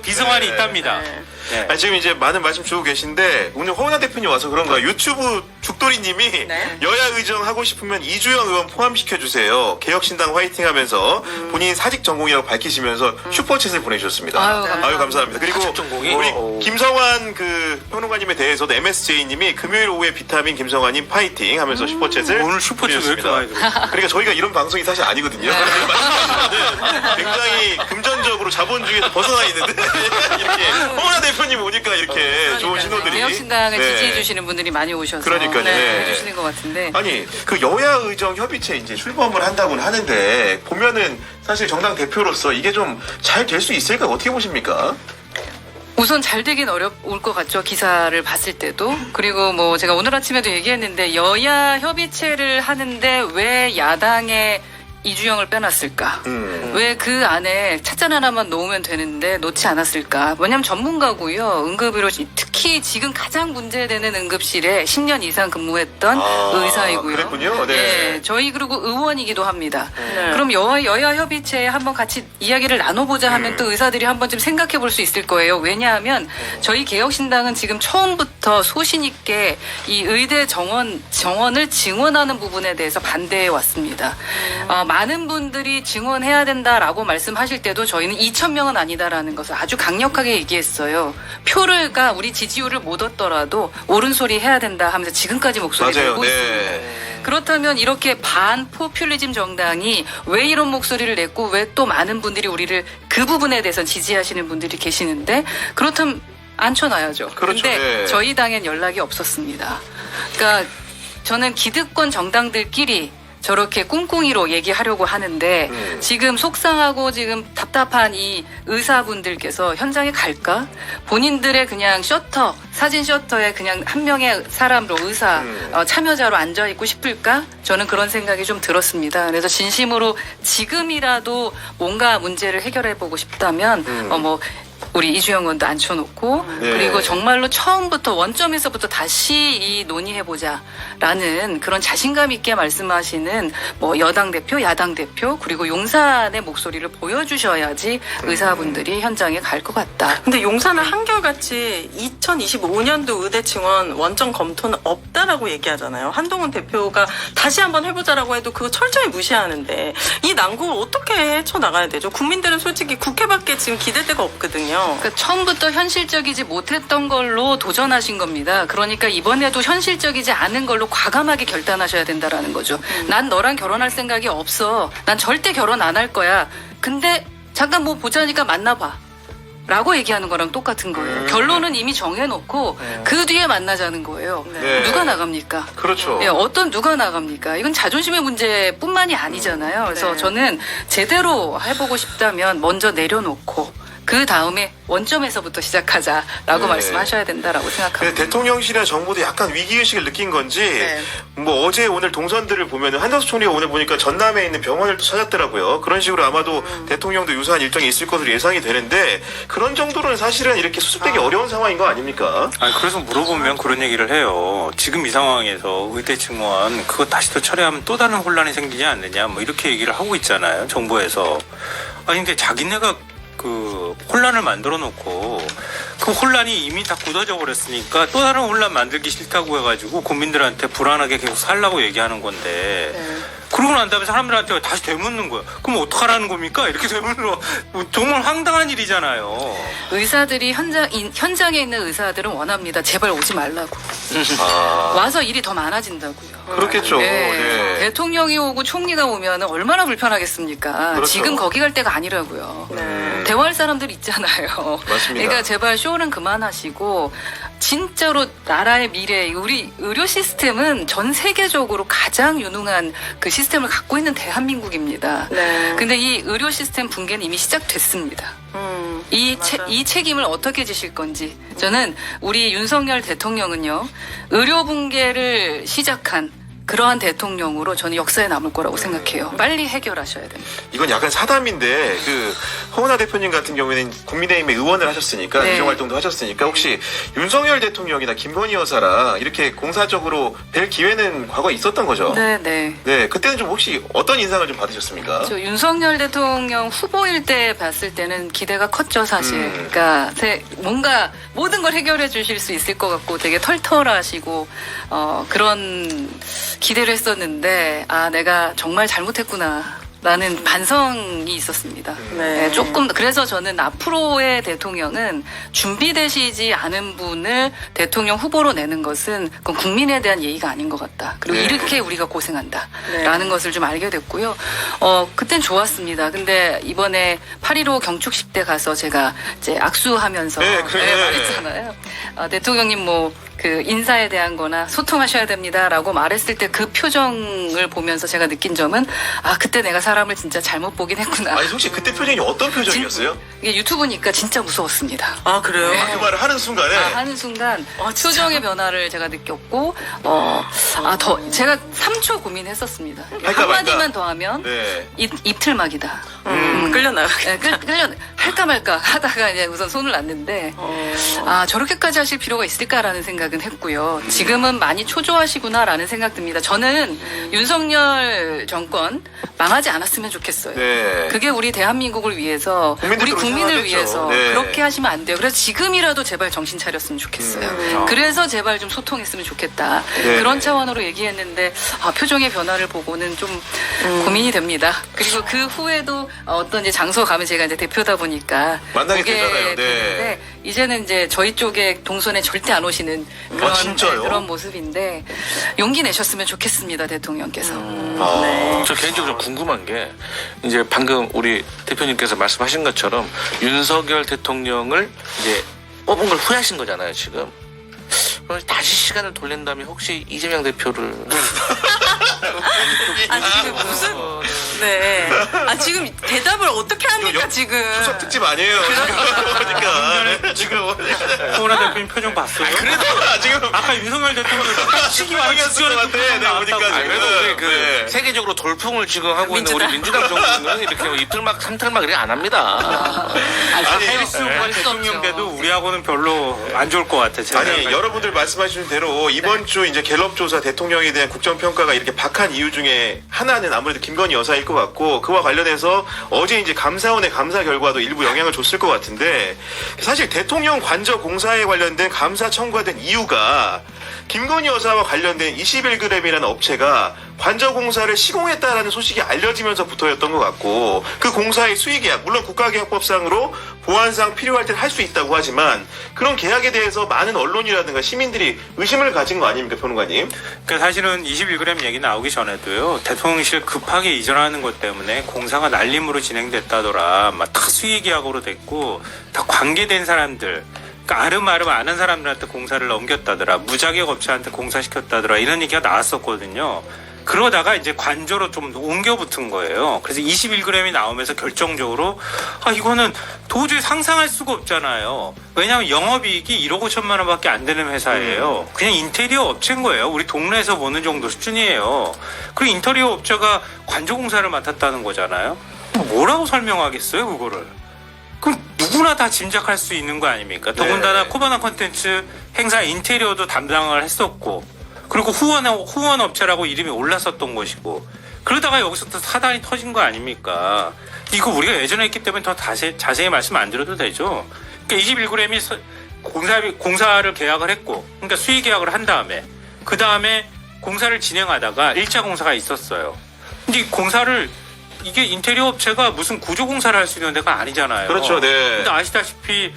비서관이 있답니다. 네. 아니, 지금 이제 많은 말씀 주고 계신데 오늘 허은하 대표님 와서 그런가 유튜브 죽돌이님이 네. 여야 의정 하고 싶으면 이주영 의원 포함시켜 주세요. 개혁신당 화이팅하면서 본인 사직 전공이라고 밝히시면서 슈퍼챗을 보내주셨습니다. 아유, 감사합니다. 그리고 사직 전공이? 우리 오. 김성환 그 평론가님에 대해서도 MSJ님이 금요일 오후에 비타민 김성환님 파이팅 하면서 슈퍼챗을 오늘 슈퍼챗 왜 이렇게 많이 들어요? 그러니까 저희가 이런 방송이 사실 아니거든요. 굉장히 금전적으로 자본주의에서 벗어나 있는데 이렇게 허은하 대표님 오니까 이렇게 좋은 신호들이. 개혁신당을 네. 지지해 주시는 분들이 많이 오셔서 그러니까요. 네. 해주시는 것 같은데. 아니 그 여야 의정 협의체 이제 출범을 한다고는 하는데 보면은 사실 정당 대표로서 이게 좀 잘 될 수 있을까 어떻게 보십니까? 우선 잘 되긴 어려울 것 같죠. 기사를 봤을 때도. 그리고 뭐 제가 오늘 아침에도 얘기했는데 여야 협의체를 하는데 왜 야당의 이주영을 빼놨을까? 왜 그 안에 찻잔 하나만 놓으면 되는데 놓지 않았을까? 왜냐면 전문가고요. 응급의료 특히 지금 가장 문제되는 응급실에 10년 이상 근무했던 의사이고요. 그랬군요. 네. 예, 저희 그리고 의원이기도 합니다. 네. 그럼 여야 협의체에 한번 같이 이야기를 나눠보자 하면 또 의사들이 한번 좀 생각해 볼 수 있을 거예요. 왜냐하면 저희 개혁신당은 지금 처음부터 소신 있게 이 의대 정원을 증원하는 부분에 대해서 반대해 왔습니다. 많은 분들이 증원해야 된다라고 말씀하실 때도 저희는 2,000명은 아니다라는 것을 아주 강력하게 얘기했어요. 표를가 우리 지지율을 못 얻더라도 옳은 소리 해야 된다 하면서 지금까지 목소리 맞아요. 내고 있습니다. 네. 그렇다면 이렇게 반포퓰리즘 정당이 왜 이런 목소리를 냈고 왜 또 많은 분들이 우리를 그 부분에 대해서 지지하시는 분들이 계시는데 그렇다면 앉혀놔야죠. 그렇죠. 근데 네. 저희 당엔 연락이 없었습니다. 그러니까 저는 기득권 정당들끼리 저렇게 꿍꿍이로 얘기하려고 하는데 지금 속상하고 지금 답답한 이 의사분들께서 현장에 갈까? 본인들의 그냥 셔터, 사진 셔터에 그냥 한 명의 사람으로 의사 참여자로 앉아 있고 싶을까? 저는 그런 생각이 좀 들었습니다. 그래서 진심으로 지금이라도 뭔가 문제를 해결해 보고 싶다면 뭐 우리 이주영 의원도 앉혀놓고 네. 그리고 정말로 처음부터 원점에서부터 다시 이 논의해보자라는 그런 자신감 있게 말씀하시는 뭐 여당 대표, 야당 대표 그리고 용산의 목소리를 보여주셔야지 의사분들이 현장에 갈 것 같다. 근데 용산은 한결같이 2025년도 의대 증원 원점 검토는 없다라고 얘기하잖아요. 한동훈 대표가 다시 한번 해보자라고 해도 그거 철저히 무시하는데 이 난국을 어떻게 헤쳐나가야 되죠? 국민들은 솔직히 국회밖에 지금 기댈 데가 없거든요. 그러니까 처음부터 현실적이지 못했던 걸로 도전하신 겁니다. 그러니까 이번에도 현실적이지 않은 걸로 과감하게 결단하셔야 된다라는 거죠. 난 너랑 결혼할 생각이 없어. 난 절대 결혼 안 할 거야. 근데 잠깐 뭐 보자니까 만나봐. 라고 얘기하는 거랑 똑같은 거예요. 결론은 이미 정해놓고 그 뒤에 만나자는 거예요. 네. 누가 나갑니까? 그렇죠. 예, 누가 나갑니까? 이건 자존심의 문제뿐만이 아니잖아요. 그래서 네. 저는 제대로 해보고 싶다면 먼저 내려놓고 그 다음에 원점에서부터 시작하자라고 네. 말씀하셔야 된다라고 근데 생각합니다. 대통령실이나 정부도 약간 위기의식을 느낀 건지 네. 뭐 어제 오늘 동선들을 보면은 한덕수 총리가 오늘 보니까 전남에 있는 병원을 또 찾았더라고요. 그런 식으로 아마도 대통령도 유사한 일정이 있을 것으로 예상이 되는데 그런 정도로는 사실은 이렇게 수습되기 어려운 상황인 거 아닙니까? 아니 그래서 물어보면 그런 얘기를 해요. 지금 이 상황에서 의대 증원 그거 다시 또 처리하면 또 다른 혼란이 생기지 않느냐 뭐 이렇게 얘기를 하고 있잖아요. 정부에서. 아니 근데 자기네가 그 혼란을 만들어 놓고 그 혼란이 이미 다 굳어져 버렸으니까 또 다른 혼란 만들기 싫다고 해가지고 국민들한테 불안하게 계속 살라고 얘기하는 건데 그러고 난 다음에 사람들한테 다시 되묻는 거야. 그럼 어떡하라는 겁니까? 이렇게 되묻는 정말 황당한 일이잖아요. 의사들이 현장에 있는 의사들은 원합니다. 제발 오지 말라고. 와서 일이 더 많아진다고요. 그렇겠죠. 네. 네. 대통령이 오고 총리가 오면 얼마나 불편하겠습니까? 그렇죠. 지금 거기 갈 때가 아니라고요. 네. 대화할 사람들 있잖아요. 맞습니다. 그러니까 제발 쇼는 그만하시고 진짜로 나라의 미래, 우리 의료 시스템은 전 세계적으로 가장 유능한 그 시스템을 갖고 있는 대한민국입니다. 네. 근데 이 의료 시스템 붕괴는 이미 시작됐습니다. 이 책임을 어떻게 지실 건지. 저는 우리 윤석열 대통령은요, 의료 붕괴를 시작한 그러한 대통령으로 저는 역사에 남을 거라고 생각해요. 빨리 해결하셔야 됩니다. 이건 약간 사담인데 그 허은하 대표님 같은 경우에는 국민의힘에 의원을 하셨으니까 네. 의정 활동도 하셨으니까 혹시 윤석열 대통령이나 김건희 여사랑 이렇게 공사적으로 뵐 기회는 과거에 있었던 거죠? 네, 네. 네, 그때는 좀 혹시 어떤 인상을 좀 받으셨습니까? 저 윤석열 대통령 후보일 때 봤을 때는 기대가 컸죠, 사실. 그러니까 뭔가 모든 걸 해결해 주실 수 있을 것 같고 되게 털털하시고 그런 기대를 했었는데 아 내가 정말 잘못했구나. 라는 반성이 있었습니다. 네. 조금 그래서 저는 앞으로의 대통령은 준비되시지 않은 분을 대통령 후보로 내는 것은 그건 국민에 대한 예의가 아닌 것 같다. 그리고 네. 이렇게 우리가 고생한다라는 네. 것을 좀 알게 됐고요. 그땐 좋았습니다. 근데 이번에 8.15 경축식 때 가서 제가 이제 악수하면서 네, 그래. 말했잖아요. 대통령님 그 인사에 대한 거나 소통하셔야 됩니다라고 말했을 때 그 표정을 보면서 제가 느낀 점은 그때 내가 사람을 진짜 잘못 보긴 했구나. 아니 혹시 그때 표정이 어떤 표정이었어요? 이게 유튜브니까 진짜 무서웠습니다. 아, 그래요? 네. 그 말을 하는 순간에 하는 순간 진짜? 표정의 변화를 제가 느꼈고 제가 3초 고민했었습니다. 할까 한마디만 말까? 더 하면 네. 입틀막이다. 끌려나가겠다. 끌려 할까 말까 하다가 이제 우선 손을 놨는데 저렇게까지 하실 필요가 있을까라는 생각은 했고요. 지금은 많이 초조하시구나라는 생각 듭니다. 저는 윤석열 정권 망하지 않았으면 좋겠어요. 네. 그게 우리 대한민국을 위해서 국민들도 우리 국민을 생각하겠죠. 위해서 네. 그렇게 하시면 안 돼요. 그래서 지금이라도 제발 정신 차렸으면 좋겠어요. 그래서 제발 좀 소통했으면 좋겠다. 네. 그런 차원으로 얘기했는데 표정의 변화를 보고는 좀 고민이 됩니다. 그리고 그 후에도 어떤 이제 장소 가면 제가 이제 대표다 보니까 만나게 오게 되잖아요. 네. 되는데 이제는 이제 저희 쪽에 동선에 절대 안 오시는 그런 진짜요? 그런 모습인데 용기 내셨으면 좋겠습니다, 대통령께서. 저 개인적으로 궁금한 게 이제 방금 우리 대표님께서 말씀하신 것처럼 윤석열 대통령을 이제 뽑은 걸 후회하신 거잖아요, 지금. 그럼 다시 시간을 돌린다면 혹시 이재명 대표를 지금 무슨 네. 지금 대답을 어떻게 합니까 지금? 추석 특집 아니에요. 그러니까 지금 호라 대표님 표정 봤어요? 그래도 지금 아까 윤석열 대통령을 치기 방이었을 것 같아. 내가 보니까 그래도 우리 그 네. 세계적으로 돌풍을 지금 하고 있는 우리 민주당 정부는 이렇게 뭐 입틀막 삼틀막 이렇게 안 합니다. 해리스 후보가 대통령 돼도 우리하고는 별로 안 좋을 것 같아. 제가 아니 생각할 때. 여러분들 말씀하신 대로 이번 주 이제 갤럽 조사 대통령에 대한 국정평가가 이렇게 박한 이유 중에 하나는 아무래도 김건희 여사일 것 같고 그와 관련해서 어제 이제 감사원의 감사 결과도 일부 영향을 줬을 것 같은데 사실 대통령 관저 공사에 관련된 감사 청구가 된 이유가 김건희 여사와 관련된 21g이라는 업체가 관저 공사를 시공했다라는 소식이 알려지면서부터였던 것 같고 그 공사의 수의계약 물론 국가계약법상으로 보안상 필요할 땐 할 수 있다고 하지만 그런 계약에 대해서 많은 언론이라든가 시민들이 의심을 가진 거 아닙니까 변호사님? 그러니까 사실은 21g 얘기 나오기 전에도요. 대통령실 급하게 이전하는 것 때문에 공사가 날림으로 진행됐다더라. 막 다 수의계약으로 됐고 다 관계된 사람들 그러니까 아름아름 아는 사람들한테 공사를 넘겼다더라. 무자격 업체한테 공사시켰다더라. 이런 얘기가 나왔었거든요. 그러다가 이제 관저로 좀 옮겨 붙은 거예요. 그래서 21g이 나오면서 결정적으로 이거는 도저히 상상할 수가 없잖아요. 왜냐하면 영업이익이 1억 5천만 원밖에 안 되는 회사예요. 그냥 인테리어 업체인 거예요. 우리 동네에서 보는 정도 수준이에요. 그리고 인테리어 업체가 관저 공사를 맡았다는 거잖아요. 뭐라고 설명하겠어요, 그거를? 그럼 누구나 다 짐작할 수 있는 거 아닙니까? 더군다나 코바나 콘텐츠 행사 인테리어도 담당을 했었고 그리고 후원 업체라고 이름이 올랐었던 것이고 그러다가 여기서 또 사단이 터진 거 아닙니까? 이거 우리가 예전에 했기 때문에 더 자세히 말씀 안 드려도 되죠. 그러니까 21g이 공사를 계약을 했고 그러니까 수의 계약을 한 다음에 그 다음에 공사를 진행하다가 1차 공사가 있었어요. 근데 이 공사를 이게 인테리어 업체가 무슨 구조 공사를 할 수 있는 데가 아니잖아요. 그렇죠, 네. 근데 아시다시피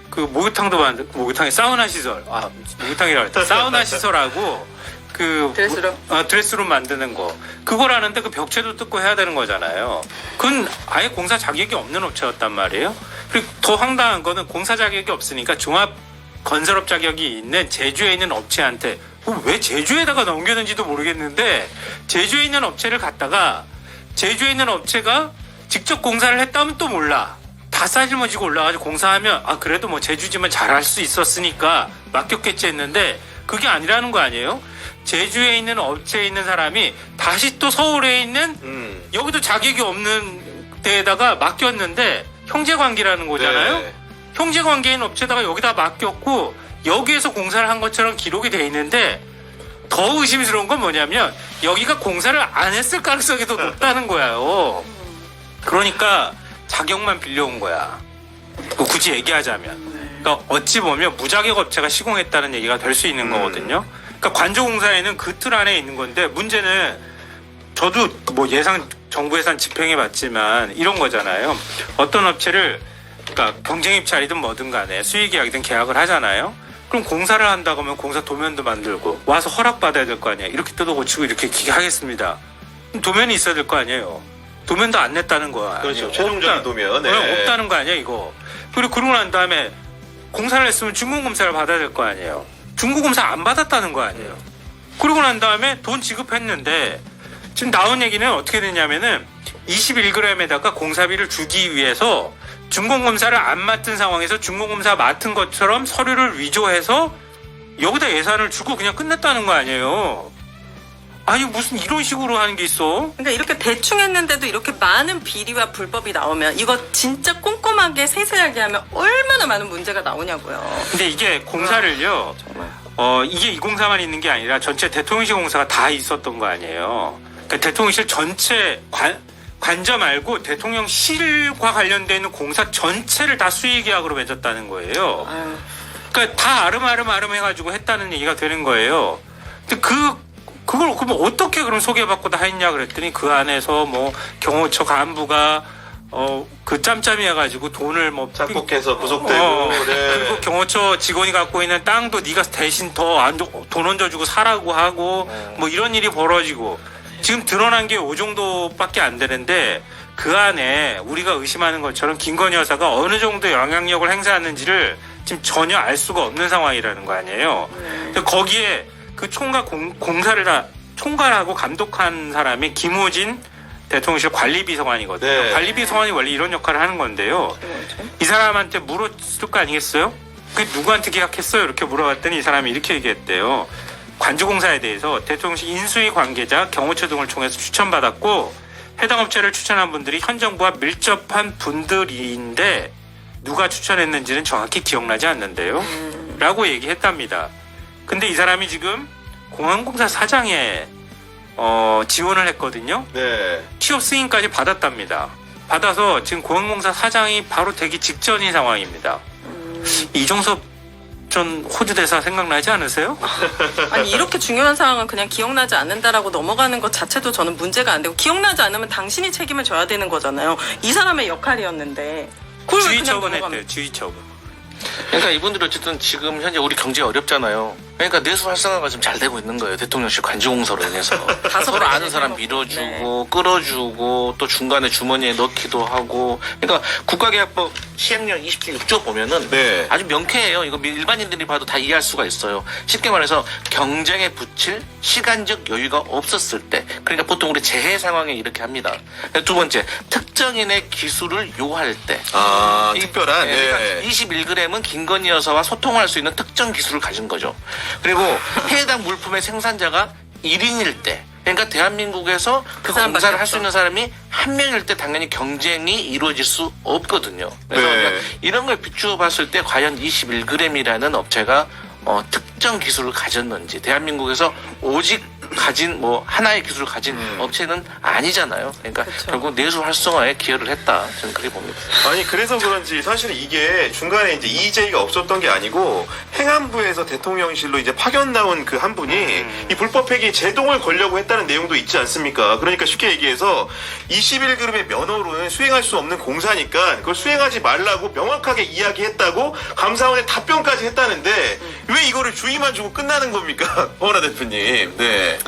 그 목욕탕이 사우나 시설, 목욕탕이라고 했다. 사우나 시설하고 그 드레스룸 만드는 거 그걸 하는데 그 벽체도 뜯고 해야 되는 거잖아요. 그건 아예 공사 자격이 없는 업체였단 말이에요. 그리고 더 황당한 거는 공사 자격이 없으니까 종합 건설업 자격이 있는 제주에 있는 업체한테 왜 제주에다가 넘겼는지도 모르겠는데 제주에 있는 업체를 갖다가 제주에 있는 업체가 직접 공사를 했다면 또 몰라. 다 싸질머지고 올라가지고 공사하면 그래도 뭐 제주지만 잘할 수 있었으니까 맡겼겠지 했는데 그게 아니라는 거 아니에요? 제주에 있는 업체에 있는 사람이 다시 또 서울에 있는 여기도 자격이 없는 데에다가 맡겼는데 형제관계라는 거잖아요. 네. 형제관계인 업체에다가 여기다 맡겼고 여기에서 공사를 한 것처럼 기록이 돼 있는데 더 의심스러운 건 뭐냐면 여기가 공사를 안 했을 가능성이 더 높다는 거예요. 그러니까 자격만 빌려온 거야. 굳이 얘기하자면. 그러니까 어찌 보면 무자격 업체가 시공했다는 얘기가 될 수 있는 거거든요. 그러니까 관저 공사에는 그 틀 안에 있는 건데 문제는 저도 뭐 예상 정부 예산 집행해 봤지만 이런 거잖아요. 어떤 업체를 그러니까 경쟁 입찰이든 뭐든 간에 수의 계약이든 계약을 하잖아요. 그럼 공사를 한다고 하면 공사 도면도 만들고 와서 허락받아야 될 거 아니에요. 이렇게 뜯어 고치고 이렇게 기하겠습니다. 도면이 있어야 될 거 아니에요. 도면도 안 냈다는 거야. 그렇죠. 최종적인 도면. 네. 없다는 거 아니야 이거. 그리고 그러고 난 다음에 공사를 했으면 중공검사를 받아야 될 거 아니에요. 중공검사 안 받았다는 거 아니에요. 그러고 난 다음에 돈 지급했는데 지금 나온 얘기는 어떻게 됐냐면은 21g에다가 공사비를 주기 위해서 중공검사를 안 맡은 상황에서 중공검사 맡은 것처럼 서류를 위조해서 여기다 예산을 주고 그냥 끝냈다는 거 아니에요. 아니 무슨 이런 식으로 하는 게 있어? 그러니까 이렇게 대충 했는데도 이렇게 많은 비리와 불법이 나오면 이거 진짜 꼼꼼하게 세세하게 하면 얼마나 많은 문제가 나오냐고요. 근데 이게 공사를요. 정말. 이게 이 공사만 있는 게 아니라 전체 대통령실 공사가 다 있었던 거 아니에요. 그러니까 대통령실 전체 관저 말고 대통령실과 관련되어 있는 공사 전체를 다 수의계약으로 맺었다는 거예요. 아유. 그러니까 다 아름아름 해가지고 했다는 얘기가 되는 거예요. 근데 그걸 그럼 어떻게 그럼 소개받고 다 했냐 그랬더니 그 안에서 뭐 경호처 간부가 그 짬짬이 해가지고 돈을 뭐 착복해서 구속되고 네. 그리고 경호처 직원이 갖고 있는 땅도 네가 대신 더 돈 얹어주고 사라고 하고 뭐 이런 일이 벌어지고 지금 드러난 게 이 정도밖에 안 되는데 그 안에 우리가 의심하는 것처럼 김건희 여사가 어느 정도 영향력을 행사하는지를 지금 전혀 알 수가 없는 상황이라는 거 아니에요. 근데 거기에 그 총괄 공사를 다 총괄하고 감독한 사람이 김호진 대통령실 관리비서관이거든요. 네. 관리비서관이 원래 이런 역할을 하는 건데요. 이 사람한테 물었을 거 아니겠어요? 그 누구한테 계약했어요? 이렇게 물어봤더니 이 사람이 이렇게 얘기했대요. 관주공사에 대해서 대통령실 인수위 관계자, 경호처 등을 통해서 추천받았고 해당 업체를 추천한 분들이 현 정부와 밀접한 분들인데 누가 추천했는지는 정확히 기억나지 않는데요. 라고 얘기했답니다. 근데 이 사람이 지금 공항공사 사장에 지원을 했거든요. 네. 취업 승인까지 받았답니다. 받아서 지금 공항공사 사장이 바로 되기 직전인 상황입니다. 이종섭 전 호주 대사 생각나지 않으세요? 아니 이렇게 중요한 상황은 그냥 기억나지 않는다라고 넘어가는 것 자체도 저는 문제가 안 되고 기억나지 않으면 당신이 책임을 져야 되는 거잖아요. 이 사람의 역할이었는데 그걸 왜 주의 그냥 처분했대요. 넘어가면 주의 처분. 그러니까 이분들이 어쨌든 지금 현재 우리 경제 어렵잖아요. 그러니까 내수 활성화가 좀 잘 되고 있는 거예요. 대통령실 관주공사로 인해서. 서로 아는 사람 밀어주고 끌어주고 또 중간에 주머니에 넣기도 하고. 그러니까 국가계약법 시행령 27조 보면은 네. 아주 명쾌해요. 이거 일반인들이 봐도 다 이해할 수가 있어요. 쉽게 말해서 경쟁에 붙일 시간적 여유가 없었을 때. 그러니까 보통 우리 재해 상황에 이렇게 합니다. 두 번째, 특정인의 기술을 요할 때. 아, 특별한. 네. 그러니까 21g은 김건희 여사와 소통할 수 있는 특정 기술을 가진 거죠. 그리고 해당 물품의 생산자가 1인일 때, 그러니까 대한민국에서 그 사람밖에 공사를 할 없어. 수 있는 사람이 한 명일 때 당연히 경쟁이 이루어질 수 없거든요. 그래서 네. 그러니까 이런 걸 비추어 봤을 때 과연 21g이라는 업체가 특정 기술을 가졌는지, 대한민국에서 오직 가진 뭐 하나의 기술을 가진 업체는 아니잖아요. 그러니까 그쵸. 결국 내수 활성화에 기여를 했다. 저는 그렇게 봅니다. 아니 그래서 그런지 사실 이게 중간에 이제 EJ가 없었던 게 아니고 행안부에서 대통령실로 이제 파견 나온 그 한 분이 이 불법 폐기 제동을 걸려고 했다는 내용도 있지 않습니까? 그러니까 쉽게 얘기해서 21g의 면허로는 수행할 수 없는 공사니까 그걸 수행하지 말라고 명확하게 이야기했다고 감사원에 답변까지 했다는데 왜 이거를 주의만 주고 끝나는 겁니까? 허은하 대표님. 네.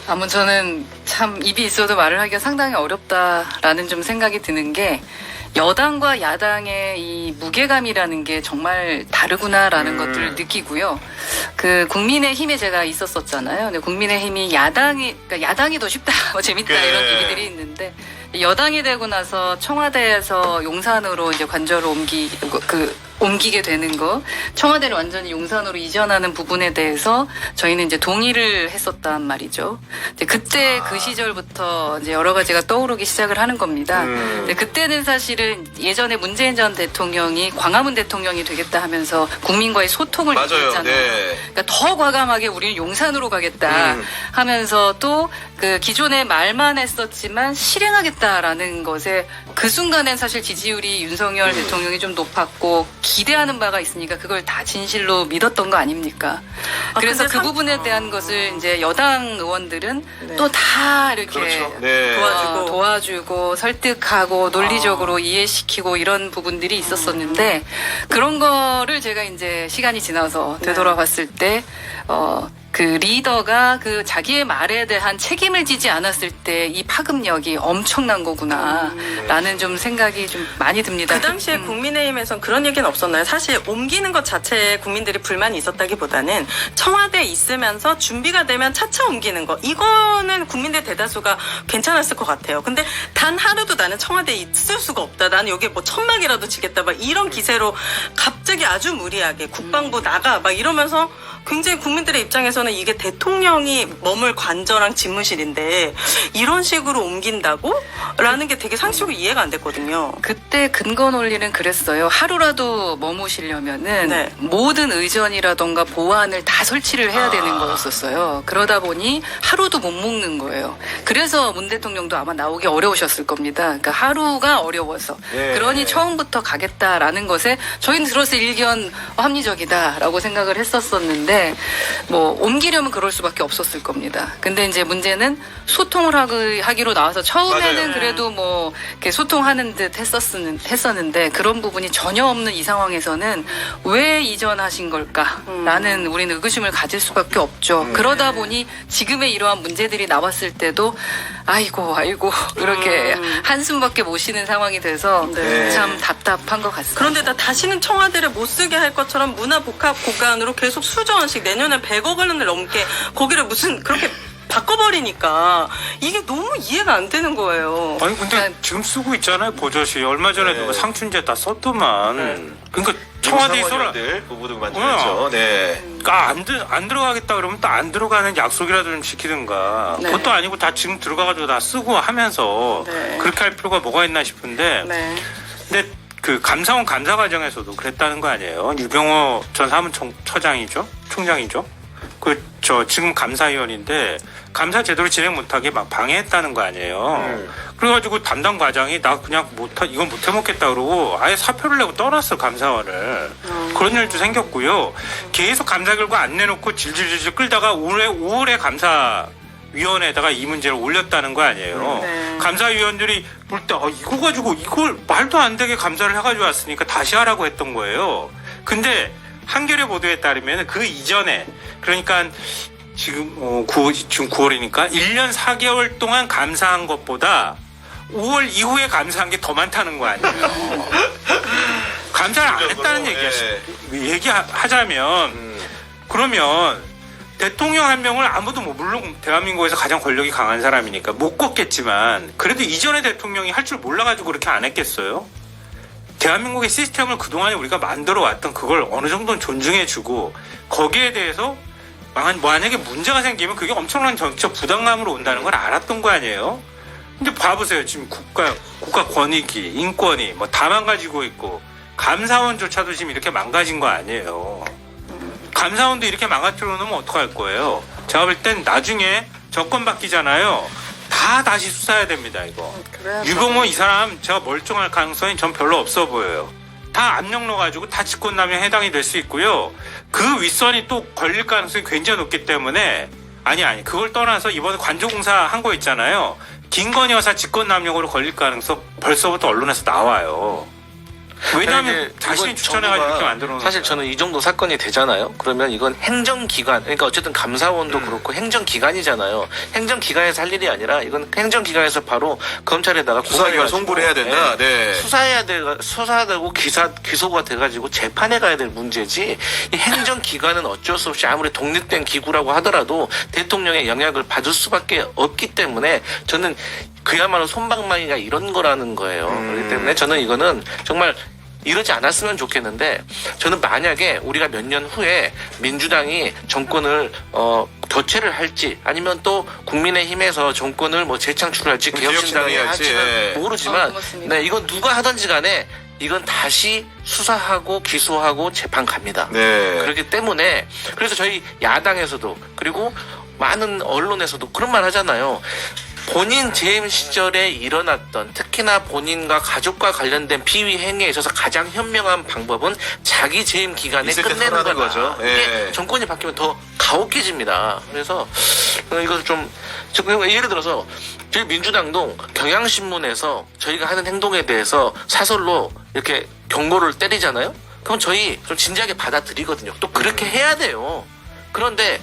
아무 저는 참 입이 있어도 말을 하기가 상당히 어렵다라는 좀 생각이 드는 게 여당과 야당의 이 무게감이라는 게 정말 다르구나라는 것들을 느끼고요. 그 국민의힘에 제가 있었었잖아요. 근데 국민의힘이 그러니까 야당이 더 쉽다, 뭐 재밌다 이런 얘기들이 있는데 여당이 되고 나서 청와대에서 용산으로 이제 관저를 옮기게 되는 거, 청와대를 완전히 용산으로 이전하는 부분에 대해서 저희는 이제 동의를 했었단 말이죠. 이제 그때 그 시절부터 이제 여러 가지가 떠오르기 시작을 하는 겁니다. 근데 그때는 사실은 예전에 문재인 전 대통령이 광화문 대통령이 되겠다 하면서 국민과의 소통을 맞아요. 얘기했잖아요. 네. 그러니까 더 과감하게 우리는 용산으로 가겠다 하면서 또 그 기존에 말만 했었지만 실행하겠다라는 것에 그 순간엔 사실 지지율이 윤석열 대통령이 좀 높았고 기대하는 바가 있으니까 그걸 다 진실로 믿었던 거 아닙니까? 그래서 근데 그 부분에 대한 것을 이제 여당 의원들은 또 다 이렇게 그렇죠. 네. 도와주고 설득하고 논리적으로 이해시키고 이런 부분들이 있었었는데 그런 거를 제가 이제 시간이 지나서 되돌아봤을 때 그 리더가 그 자기의 말에 대한 책임을 지지 않았을 때 이 파급력이 엄청난 거구나라는 좀 생각이 좀 많이 듭니다. 그 당시에 국민의힘에선 그런 얘기는 없었나요? 사실 옮기는 것 자체에 국민들이 불만이 있었다기보다는 청와대에 있으면서 준비가 되면 차차 옮기는 거 이거는 국민들 대다수가 괜찮았을 것 같아요. 근데 단 하루도 나는 청와대에 있을 수가 없다. 나는 여기에 뭐 천막이라도 지겠다. 막 이런 기세로 갑자기 아주 무리하게 국방부 나가 막 이러면서 굉장히 국민들의 입장에서는 이게 대통령이 머물 관저랑 집무실인데 이런 식으로 옮긴다고? 라는 게 되게 상식적으로 이해가 안 됐거든요. 그때 근거 논리는 그랬어요. 하루라도 머무시려면은 네. 모든 의전이라던가 보안을 다 설치를 해야 되는 거였었어요. 그러다 보니 하루도 못 먹는 거예요. 그래서 문 대통령도 아마 나오기 어려우셨을 겁니다. 그러니까 하루가 어려워서. 네. 그러니 처음부터 가겠다라는 것에 저희는 들었을 때 일견 합리적이다라고 생각을 했었었는데 뭐 옮기려면 그럴 수밖에 없었을 겁니다. 근데 이제 문제는 소통을 하기로 나와서 처음에는 맞아요. 그래도 뭐 이렇게 소통하는 듯 했었는데 그런 부분이 전혀 없는 이 상황에서는 왜 이전하신 걸까라는 우리는 의구심을 가질 수밖에 없죠. 그러다 보니 지금의 이러한 문제들이 나왔을 때도 아이고 이렇게 한숨밖에 못 쉬는 상황이 돼서 네. 참 답답한 것 같습니다. 그런데다 다시는 청와대를 못 쓰게 할 것처럼 문화복합공간으로 계속 수조 원씩 내년에 100억 원을 넘게 거기를 무슨 그렇게 바꿔버리니까 이게 너무 이해가 안 되는 거예요. 아니 근데 그러니까- 지금 쓰고 있잖아요 보조시 얼마 전에 네. 누가 상춘제 다 썼더만. 그러니까 청와대 있어라. 부부도 만들었죠. 네. 그러니까 안 들어가겠다 그러면 또 안 들어가는 약속이라도 좀 지키든가. 네. 그것도 아니고 다 지금 들어가가지고 다 쓰고 하면서 네. 그렇게 할 필요가 뭐가 있나 싶은데. 네. 근데 그 감사원 감사 과정에서도 그랬다는 거 아니에요? 유병호 전 사무처장이죠, 총장이죠. 지금 감사위원인데 감사 제대로 진행 못하게 막 방해했다는 거 아니에요? 그래가지고 담당 과장이 나 그냥 이건 못 해먹겠다 그러고 아예 사표를 내고 떠났어 감사원을. 그런 일도 생겼고요. 계속 감사 결과 안 내놓고 질질질질 끌다가 올해 5월에 감사위원회에다가 이 문제를 올렸다는 거 아니에요? 네. 감사위원들이 볼 때 이거 가지고 이걸 말도 안 되게 감사를 해가지고 왔으니까 다시 하라고 했던 거예요. 근데 한겨레 보도에 따르면 그 이전에 그러니까 지금 9월이니까 1년 4개월 동안 감사한 것보다 5월 이후에 감사한 게 더 많다는 거 아니에요. 감사를 안 했다는 얘기하자면 그러면 대통령 한 명을 아무도 물론 대한민국에서 가장 권력이 강한 사람이니까 못 꼽겠지만 그래도 이전의 대통령이 할 줄 몰라가지고 그렇게 안 했겠어요? 대한민국의 시스템을 그동안에 우리가 만들어 왔던 그걸 어느 정도는 존중해주고 거기에 대해서 만약에 문제가 생기면 그게 엄청난 정치적 부담감으로 온다는 걸 알았던 거 아니에요? 근데 봐보세요. 지금 국가 권익이, 인권이 뭐 다 망가지고 있고 감사원조차도 지금 이렇게 망가진 거 아니에요. 감사원도 이렇게 망가뜨려 놓으면 어떡할 거예요? 제가 볼 땐 나중에 정권 바뀌잖아요. 다시 수사해야 됩니다, 이거. 유병호 이 사람 제가 멀쩡할 가능성이 전 별로 없어 보여요. 다 압력 넣어가지고 다 직권남용 해당이 될 수 있고요. 그 윗선이 또 걸릴 가능성이 굉장히 높기 때문에 아니 그걸 떠나서 이번에 관조공사 한 거 있잖아요. 김건희 여사 직권남용으로 걸릴 가능성 벌써부터 언론에서 나와요. 왜냐하면 자신이 추천해가지고 이렇게 만들어 놓은 사실 저는 이 정도 사건이 되잖아요. 그러면 이건 행정기관, 그러니까 어쨌든 감사원도 그렇고 행정기관이잖아요. 행정기관에서 할 일이 아니라 이건 행정기관에서 바로 검찰에다가 수사기관 송부를 해야 된다. 네. 수사되고 기소가 돼가지고 재판에 가야 될 문제지. 이 행정기관은 어쩔 수 없이 아무리 독립된 기구라고 하더라도 대통령의 영향을 받을 수밖에 없기 때문에 저는 그야말로 솜방망이가 이런 거라는 거예요. 그렇기 때문에 저는 이거는 정말 이러지 않았으면 좋겠는데 저는 만약에 우리가 몇 년 후에 민주당이 정권을 교체를 할지 아니면 또 국민의힘에서 정권을 뭐 재창출할지 개혁신당이 할지는 모르지만 고맙습니다. 네, 이건 누가 하든지 간에 이건 다시 수사하고 기소하고 재판 갑니다. 네. 그렇기 때문에 그래서 저희 야당에서도 그리고 많은 언론에서도 그런 말 하잖아요. 본인 재임 시절에 일어났던 특히나 본인과 가족과 관련된 비위 행위에 있어서 가장 현명한 방법은 자기 재임 기간에 있을 때 끝내는 선언하는 거다. 거죠. 이게 예. 정권이 바뀌면 더 가혹해집니다. 그래서 이것을 좀 예를 들어서 저희 민주당도 경향신문에서 저희가 하는 행동에 대해서 사설로 이렇게 경고를 때리잖아요. 그럼 저희 좀 진지하게 받아들이거든요. 또 그렇게 해야 돼요. 그런데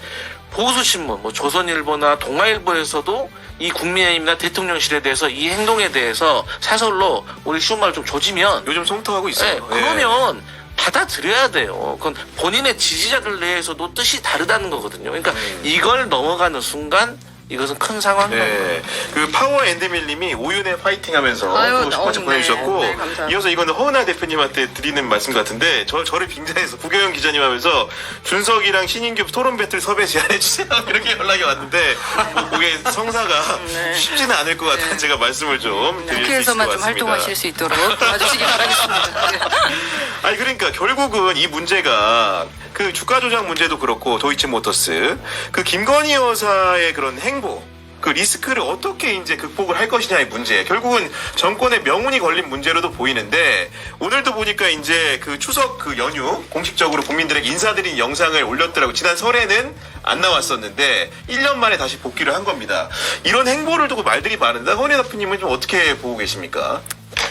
보수신문, 뭐 조선일보나 동아일보에서도 이 국민의힘이나 대통령실에 대해서 이 행동에 대해서 사설로 우리 쉬운 말로 좀 조지면 요즘 성토하고 있어요. 네, 그러면 받아들여야 돼요. 그건 본인의 지지자들 내에서도 뜻이 다르다는 거거든요. 그러니까 이걸 넘어가는 순간 이것은 큰 상황이에요. 네. 그 파워 앤드밀님이 오윤회 파이팅 하면서 아유, 슈퍼챗 보내주셨고, 네, 감사합니다. 이어서 이거는 허은하 대표님한테 드리는 말씀 같은데, 저를 빙자해서 구경영 기자님 하면서 준석이랑 신인규 토론 배틀 섭외 제안해주세요. 이렇게 연락이 왔는데, 뭐 그게 성사가 네. 쉽지는 않을 것 같다는 제가 말씀을 좀 드릴 수 있을 것 국회에서만 좀 같습니다. 활동하실 수 있도록 도와주시기 바라겠습니다. 네. 아니 그러니까 결국은 이 문제가 그 주가 조작 문제도 그렇고 도이치모터스 그 김건희 여사의 그런 행보 그 리스크를 어떻게 이제 극복을 할 것이냐의 문제. 결국은 정권의 명운이 걸린 문제로도 보이는데 오늘도 보니까 이제 그 추석 그 연휴 공식적으로 국민들에게 인사드린 영상을 올렸더라고. 지난 설에는 안 나왔었는데 1년 만에 다시 복귀를 한 겁니다. 이런 행보를 두고 말들이 많은데 허은혜 대표님은 좀 어떻게 보고 계십니까?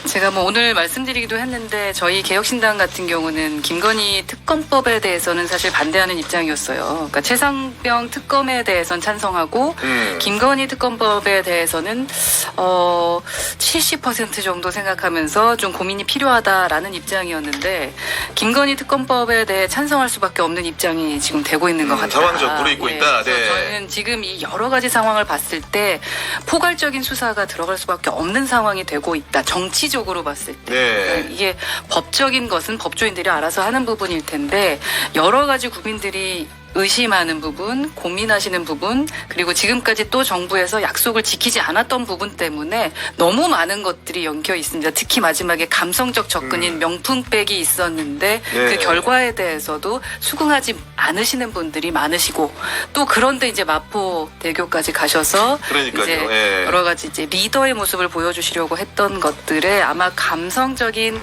제가 뭐 오늘 말씀드리기도 했는데 저희 개혁신당 같은 경우는 김건희 특검법에 대해서는 사실 반대하는 입장이었어요. 그러니까 최상병 특검에 대해서는 찬성하고 김건희 특검법에 대해서는 70% 정도 생각하면서 좀 고민이 필요하다라는 입장이었는데 김건희 특검법에 대해 찬성할 수밖에 없는 입장이 지금 되고 있는 것 같아요. 상황적 무르익고 있다. 그래서 네. 저는 지금 이 여러 가지 상황을 봤을 때 포괄적인 수사가 들어갈 수밖에 없는 상황이 되고 있다. 정치적으로 봤을 때. 네. 이게 법적인 것은 법조인들이 알아서 하는 부분일 텐데 여러 가지 국민들이 의심하는 부분, 고민하시는 부분, 그리고 지금까지 또 정부에서 약속을 지키지 않았던 부분 때문에 너무 많은 것들이 엉켜 있습니다. 특히 마지막에 감성적 접근인 명품백이 있었는데 네. 그 결과에 대해서도 수긍하지 않으시는 분들이 많으시고 또 그런데 이제 마포대교까지 가셔서 그러니까요. 이제 예. 여러 가지 이제 리더의 모습을 보여주시려고 했던 것들에 아마 감성적인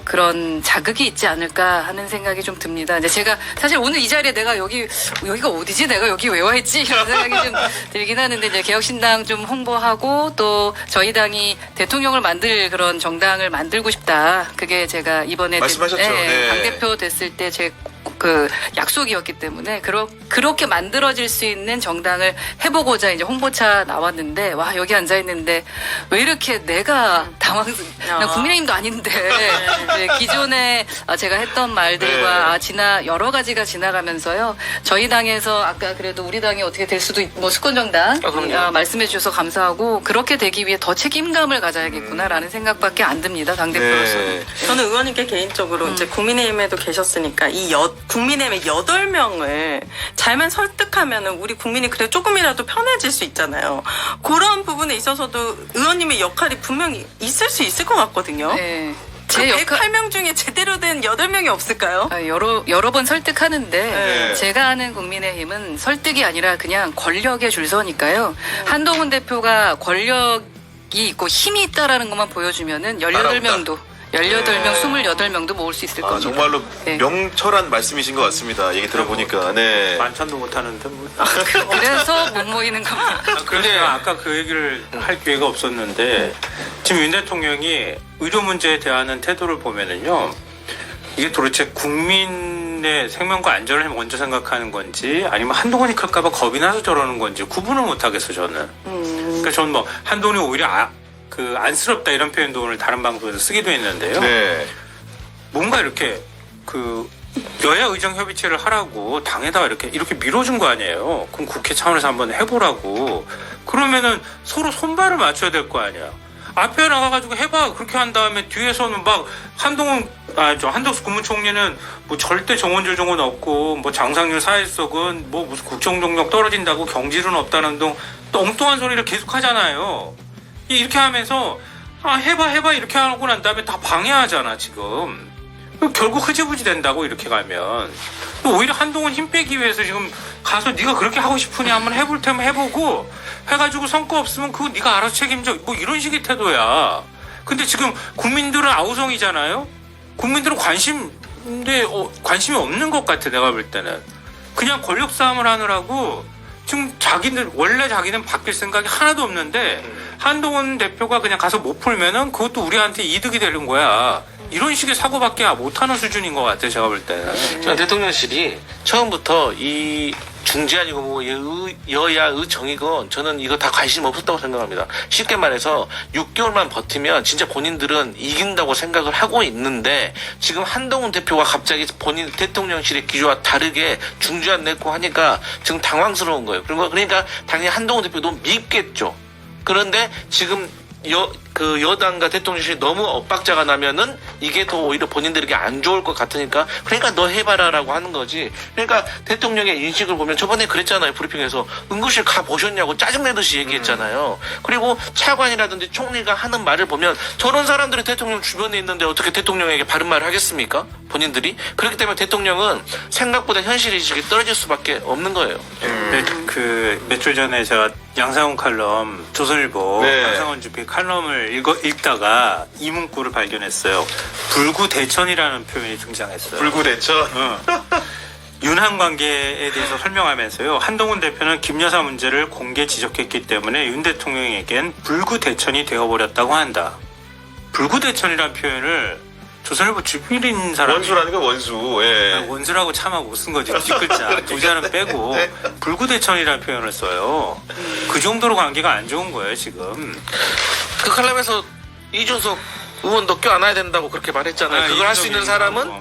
그런 자극이 있지 않을까 하는 생각이 좀 듭니다. 이제 제가 사실 오늘 이 자리에 내가 여기가 어디지? 내가 여기 왜 와 있지? 이런 생각이 좀 들긴 하는데 이제 개혁신당 좀 홍보하고 또 저희 당이 대통령을 만들 그런 정당을 만들고 싶다. 그게 제가 이번에 말씀하셨죠. 네. 당대표 됐을 때 제 그 약속이었기 때문에 그렇게 만들어질 수 있는 정당을 해보고자 이제 홍보차 나왔는데 와 여기 앉아 있는데 왜 이렇게 내가 난 국민의힘도 아닌데 네, 기존에 제가 했던 말들과 여러 가지가 지나가면서요 저희 당에서 아까 그래도 우리 당이 어떻게 될 수도 뭐 수권정당 말씀해 주셔서 감사하고 그렇게 되기 위해 더 책임감을 가져야겠구나라는 생각밖에 안 듭니다 당대표로서. 네. 저는 의원님께 개인적으로 이제 국민의힘에도 계셨으니까 국민의힘의 8명을 잘만 설득하면은 우리 국민이 그래 조금이라도 편해질 수 있잖아요. 그런 부분에 있어서도 의원님의 역할이 분명히 있을 수 있을 것 같거든요. 네. 그 108명 중에 제대로 된 8명이 없을까요? 여러 번 설득하는데 네. 제가 아는 국민의힘은 설득이 아니라 그냥 권력의 줄서니까요. 한동훈 대표가 권력이 있고 힘이 있다라는 것만 보여주면은 18명도 28명 모을 수 있을 겁니다. 정말로 네. 명철한 말씀이신 것 같습니다. 얘기 들어보니까. 네. 만찬도 못하는데 뭐. 그래서 못 모이는 겁니다. 그런데 아까 그 얘기를 할 기회가 없었는데 지금 윤 대통령이 의료 문제에 대한 태도를 보면은요 이게 도대체 국민의 생명과 안전을 먼저 생각하는 건지 아니면 한동훈이 클까봐 겁이 나서 저러는 건지 구분을 못 하겠어 저는. 그러니까 저는 뭐 한동훈이 오히려 안쓰럽다 이런 표현도 오늘 다른 방송에서 쓰기도 했는데요. 네. 뭔가 이렇게 여야 의정 협의체를 하라고 당에다가 이렇게 밀어준 거 아니에요. 그럼 국회 차원에서 한번 해보라고. 그러면은 서로 손발을 맞춰야 될 거 아니야. 앞에 나가가지고 해봐. 그렇게 한 다음에 뒤에서는 막 한덕수 국무총리는 뭐 절대 정원줄 정원 없고 뭐 장상률 사회석은 뭐 무슨 국정동력 떨어진다고 경질은 없다는 등 또 엉뚱한 소리를 계속 하잖아요. 이렇게 하면서 해봐 이렇게 하고 난 다음에 다 방해하잖아 지금. 결국 흐지부지 된다고 이렇게 가면 오히려 한동훈 힘 빼기 위해서 지금 가서 네가 그렇게 하고 싶으니 한번 해볼 테면 해보고 해가지고 성과 없으면 그거 네가 알아서 책임져. 뭐 이런 식의 태도야. 근데 지금 국민들은 아우성이잖아요. 국민들은 관심이 없는 것 같아. 내가 볼 때는 그냥 권력 싸움을 하느라고 지금 원래 자기는 바뀔 생각이 하나도 없는데 한동훈 대표가 그냥 가서 못 풀면은 그것도 우리한테 이득이 되는 거야. 이런 식의 사고밖에 못하는 수준인 것 같아요. 제가 볼 때는. 저는 대통령실이 처음부터 이 중재안이고 뭐 여야의 정의건 저는 이거 다 관심 없었다고 생각합니다. 쉽게 말해서 6개월만 버티면 진짜 본인들은 이긴다고 생각을 하고 있는데 지금 한동훈 대표가 갑자기 본인 대통령실의 기조와 다르게 중재안 냈고 하니까 지금 당황스러운 거예요. 그러니까 당연히 한동훈 대표도 밉겠죠. 그런데 지금 여당과 대통령실이 너무 엇박자가 나면은 이게 더 오히려 본인들에게 안 좋을 것 같으니까 그러니까 너 해봐라라고 하는 거지. 그러니까 대통령의 인식을 보면 저번에 그랬잖아요. 브리핑에서 응급실 가 보셨냐고 짜증내듯이 얘기했잖아요. 그리고 차관이라든지 총리가 하는 말을 보면 저런 사람들이 대통령 주변에 있는데 어떻게 대통령에게 바른 말을 하겠습니까? 본인들이. 그렇기 때문에 대통령은 생각보다 현실인식이 떨어질 수밖에 없는 거예요. 그 몇 주 전에 제가 양상훈 칼럼 조선일보 네. 양상훈 주필 칼럼을 읽다가 이 문구를 발견했어요. 불구대천이라는 표현이 등장했어요. 불구대천. 윤한 관계에 대해서 설명하면서요. 한동훈 대표는 김 여사 문제를 공개 지적했기 때문에 윤 대통령에겐 불구대천이 되어버렸다고 한다. 불구대천이라는 표현을 조선일보 주필인 사람이 원수라는 게 원수. 예. 원수라고 차마 못 쓴 거지. 뒷글자 두 자는 빼고 불구대천이라는 표현을 써요. 그 정도로 관계가 안 좋은 거예요 지금. 그 칼럼에서 이준석 의원도 껴안아야 된다고 그렇게 말했잖아요. 그걸 할 수 있는 사람은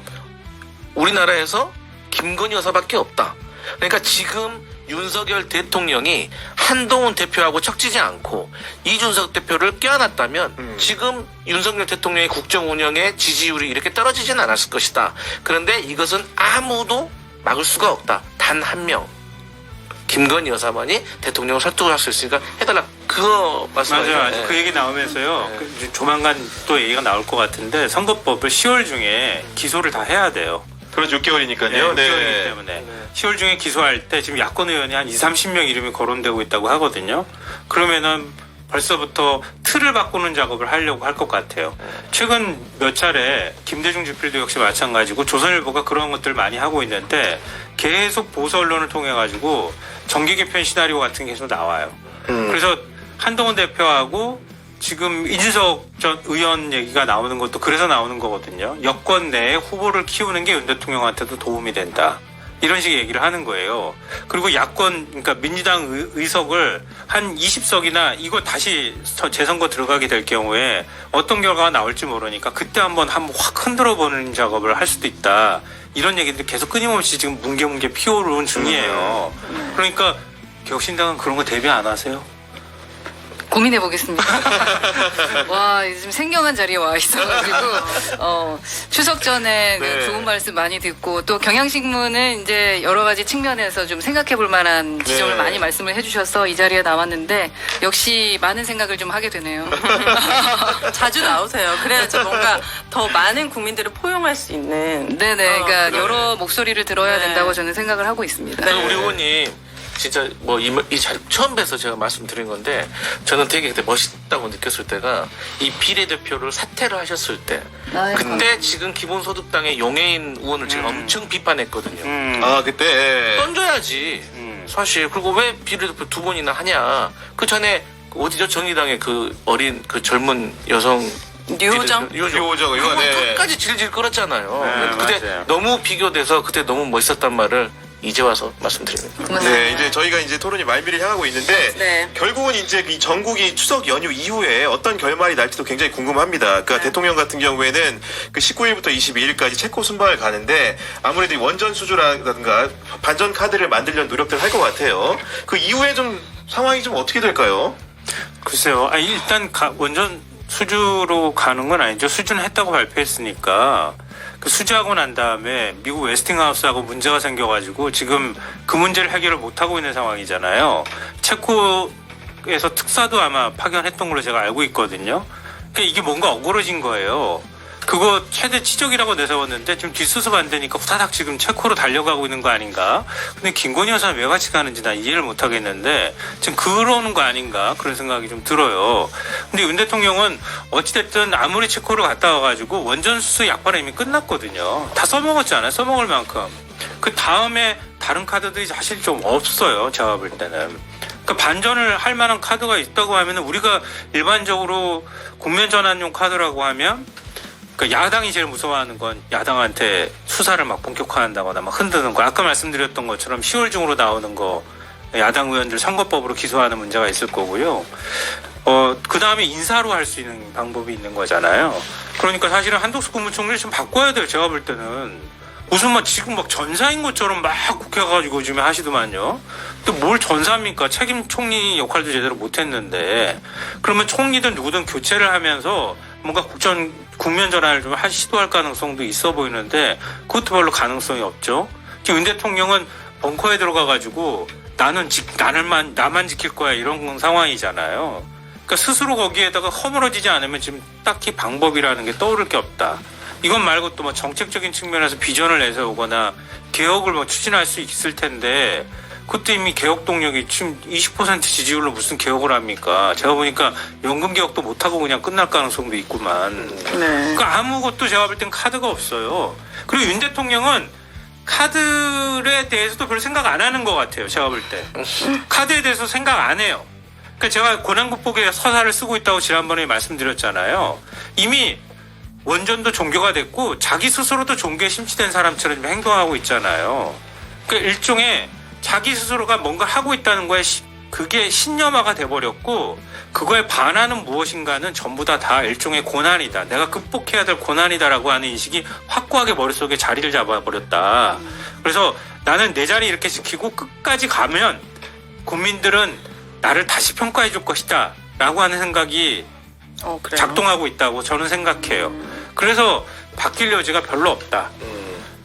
우리나라에서 김건희 여사밖에 없다. 그러니까 지금 윤석열 대통령이 한동훈 대표하고 척지지 않고 이준석 대표를 껴안았다면 지금 윤석열 대통령의 국정 운영의 지지율이 이렇게 떨어지진 않았을 것이다. 그런데 이것은 아무도 막을 수가 없다. 단 한 명. 김건희 여사만이 대통령을 설득을 할 수 있으니까 해달라. 그거 말씀하세요. 맞아요. 그 얘기 나오면서요. 이제 조만간 또 얘기가 나올 것 같은데 선거법을 10월 중에 기소를 다 해야 돼요. 그렇죠. 6개월이니까요. 네, 6개월이기 때문에 10월 중에 기소할 때 지금 야권 의원이 한 20-30명 이름이 거론되고 있다고 하거든요. 그러면은 벌써부터 틀을 바꾸는 작업을 하려고 할 것 같아요. 최근 몇 차례 김대중 주필도 역시 마찬가지고 조선일보가 그런 것들을 많이 하고 있는데 계속 보수 언론을 통해 가지고 정계 개편 시나리오 같은 게 계속 나와요. 그래서 한동훈 대표하고 지금 이준석 전 의원 얘기가 나오는 것도 그래서 나오는 거거든요. 여권 내에 후보를 키우는 게 윤 대통령한테도 도움이 된다. 이런 식의 얘기를 하는 거예요. 그리고 야권, 그러니까 민주당 의석을 한 20석이나 이거 다시 재선거 들어가게 될 경우에 어떤 결과가 나올지 모르니까 그때 한번 확 흔들어 보는 작업을 할 수도 있다. 이런 얘기들이 계속 끊임없이 지금 뭉게뭉게 피어오르는 중이에요. 그러니까 격신당은 그런 거 대비 안 하세요? 고민해 보겠습니다. 와, 지금 생경한 자리에 와 있어가지고 추석 전에 네. 좋은 말씀 많이 듣고 또 경향신문은 이제 여러 가지 측면에서 좀 생각해볼 만한 지점을 네. 많이 말씀을 해주셔서 이 자리에 나왔는데 역시 많은 생각을 좀 하게 되네요. 자주 나오세요. 그래야지 뭔가 더 많은 국민들을 포용할 수 있는. 네네, 그러니까 그래요. 여러 목소리를 들어야 네. 된다고 저는 생각을 하고 있습니다. 저는 우리 의원님 진짜 뭐 이 자리 처음 뵈서 제가 말씀드린 건데 저는 되게 그때 멋있다고 느꼈을 때가 이 비례대표를 사퇴를 하셨을 때 아이고. 그때 지금 기본소득당의 용해인 의원을 제가 엄청 비판했거든요. 아, 그때. 던져야지 사실. 그리고 왜 비례대표 두 번이나 하냐. 그 전에 어디죠? 정의당의 그 어린 그 젊은 여성 류호정? 류호정 의원, 그거 네. 끝까지 질질 끌었잖아요. 네, 그때 맞아요. 너무 비교돼서 그때 너무 멋있었단 말을 이제 와서 말씀드립니다. 네, 이제 저희가 이제 토론이 말미를 향하고 있는데 네. 결국은 이제 이 전국이 추석 연휴 이후에 어떤 결말이 날지도 굉장히 궁금합니다. 그러니까 대통령 같은 경우에는 그 19일부터 22일까지 체코 순방을 가는데 아무래도 이 원전 수주라든가 반전 카드를 만들려는 노력들을 할 것 같아요. 그 이후에 좀 상황이 좀 어떻게 될까요? 글쎄요. 일단 원전 수주로 가는 건 아니죠. 수주는 했다고 발표했으니까 그 수주하고 난 다음에 미국 웨스팅하우스하고 문제가 생겨가지고 지금 그 문제를 해결을 못하고 있는 상황이잖아요. 체코에서 특사도 아마 파견했던 걸로 제가 알고 있거든요. 그러니까 이게 뭔가 어그러진 거예요. 그거 최대 치적이라고 내세웠는데 지금 뒷수습 안 되니까 후다닥 지금 체코로 달려가고 있는 거 아닌가. 근데 김건희 여사는 왜 같이 가는지 난 이해를 못 하겠는데 지금 그러는 거 아닌가 그런 생각이 좀 들어요. 근데 윤 대통령은 어찌됐든 아무리 체코를 갔다 와가지고 원전 수수 약발은 이미 끝났거든요. 다 써먹었잖아요. 써먹을 만큼. 그 다음에 다른 카드들이 사실 좀 없어요. 제가 볼 때는. 그러니까 반전을 할 만한 카드가 있다고 하면 우리가 일반적으로 국면 전환용 카드라고 하면 그러니까 야당이 제일 무서워하는 건 야당한테 수사를 막 본격화한다거나 막 흔드는 거. 아까 말씀드렸던 것처럼 10월 중으로 나오는 거 야당 의원들 선거법으로 기소하는 문제가 있을 거고요. 그 다음에 인사로 할 수 있는 방법이 있는 거잖아요. 그러니까 사실은 한덕수 국무총리를 좀 바꿔야 돼요. 제가 볼 때는. 무슨 막 지금 막 전사인 것처럼 막 국회 가가지고 요즘에 하시더만요. 또 뭘 전사입니까? 책임 총리 역할도 제대로 못했는데. 그러면 총리든 누구든 교체를 하면서 뭔가 국면 전환을 좀 시도할 가능성도 있어 보이는데 그것도 별로 가능성이 없죠. 지금 윤 대통령은 벙커에 들어가가지고 나만 지킬 거야 이런 상황이잖아요. 그러니까 스스로 거기에다가 허물어지지 않으면 지금 딱히 방법이라는 게 떠오를 게 없다. 이건 말고 또 뭐 정책적인 측면에서 비전을 내세우거나 개혁을 뭐 추진할 수 있을 텐데 그것도 이미 개혁 동력이 지금 20% 지지율로 무슨 개혁을 합니까? 제가 보니까 연금 개혁도 못하고 그냥 끝날 가능성도 있구만. 네. 그러니까 아무것도 제가 볼 땐 카드가 없어요. 그리고 윤 대통령은 카드에 대해서도 별 생각 안 하는 것 같아요. 제가 볼 때. 카드에 대해서 생각 안 해요. 그러니까 제가 고난 극복의 서사를 쓰고 있다고 지난번에 말씀드렸잖아요. 이미 원전도 종교가 됐고 자기 스스로도 종교에 심취된 사람처럼 행동하고 있잖아요. 그러니까 일종의 자기 스스로가 뭔가 하고 있다는 거에 그게 신념화가 돼버렸고 그거에 반하는 무엇인가는 전부 다 일종의 고난이다. 내가 극복해야 될 고난이다라고 하는 인식이 확고하게 머릿속에 자리를 잡아버렸다. 그래서 나는 내 자리 이렇게 지키고 끝까지 가면 국민들은 나를 다시 평가해 줄 것이다 라고 하는 생각이 그래요? 작동하고 있다고 저는 생각해요. 그래서 바뀔 여지가 별로 없다.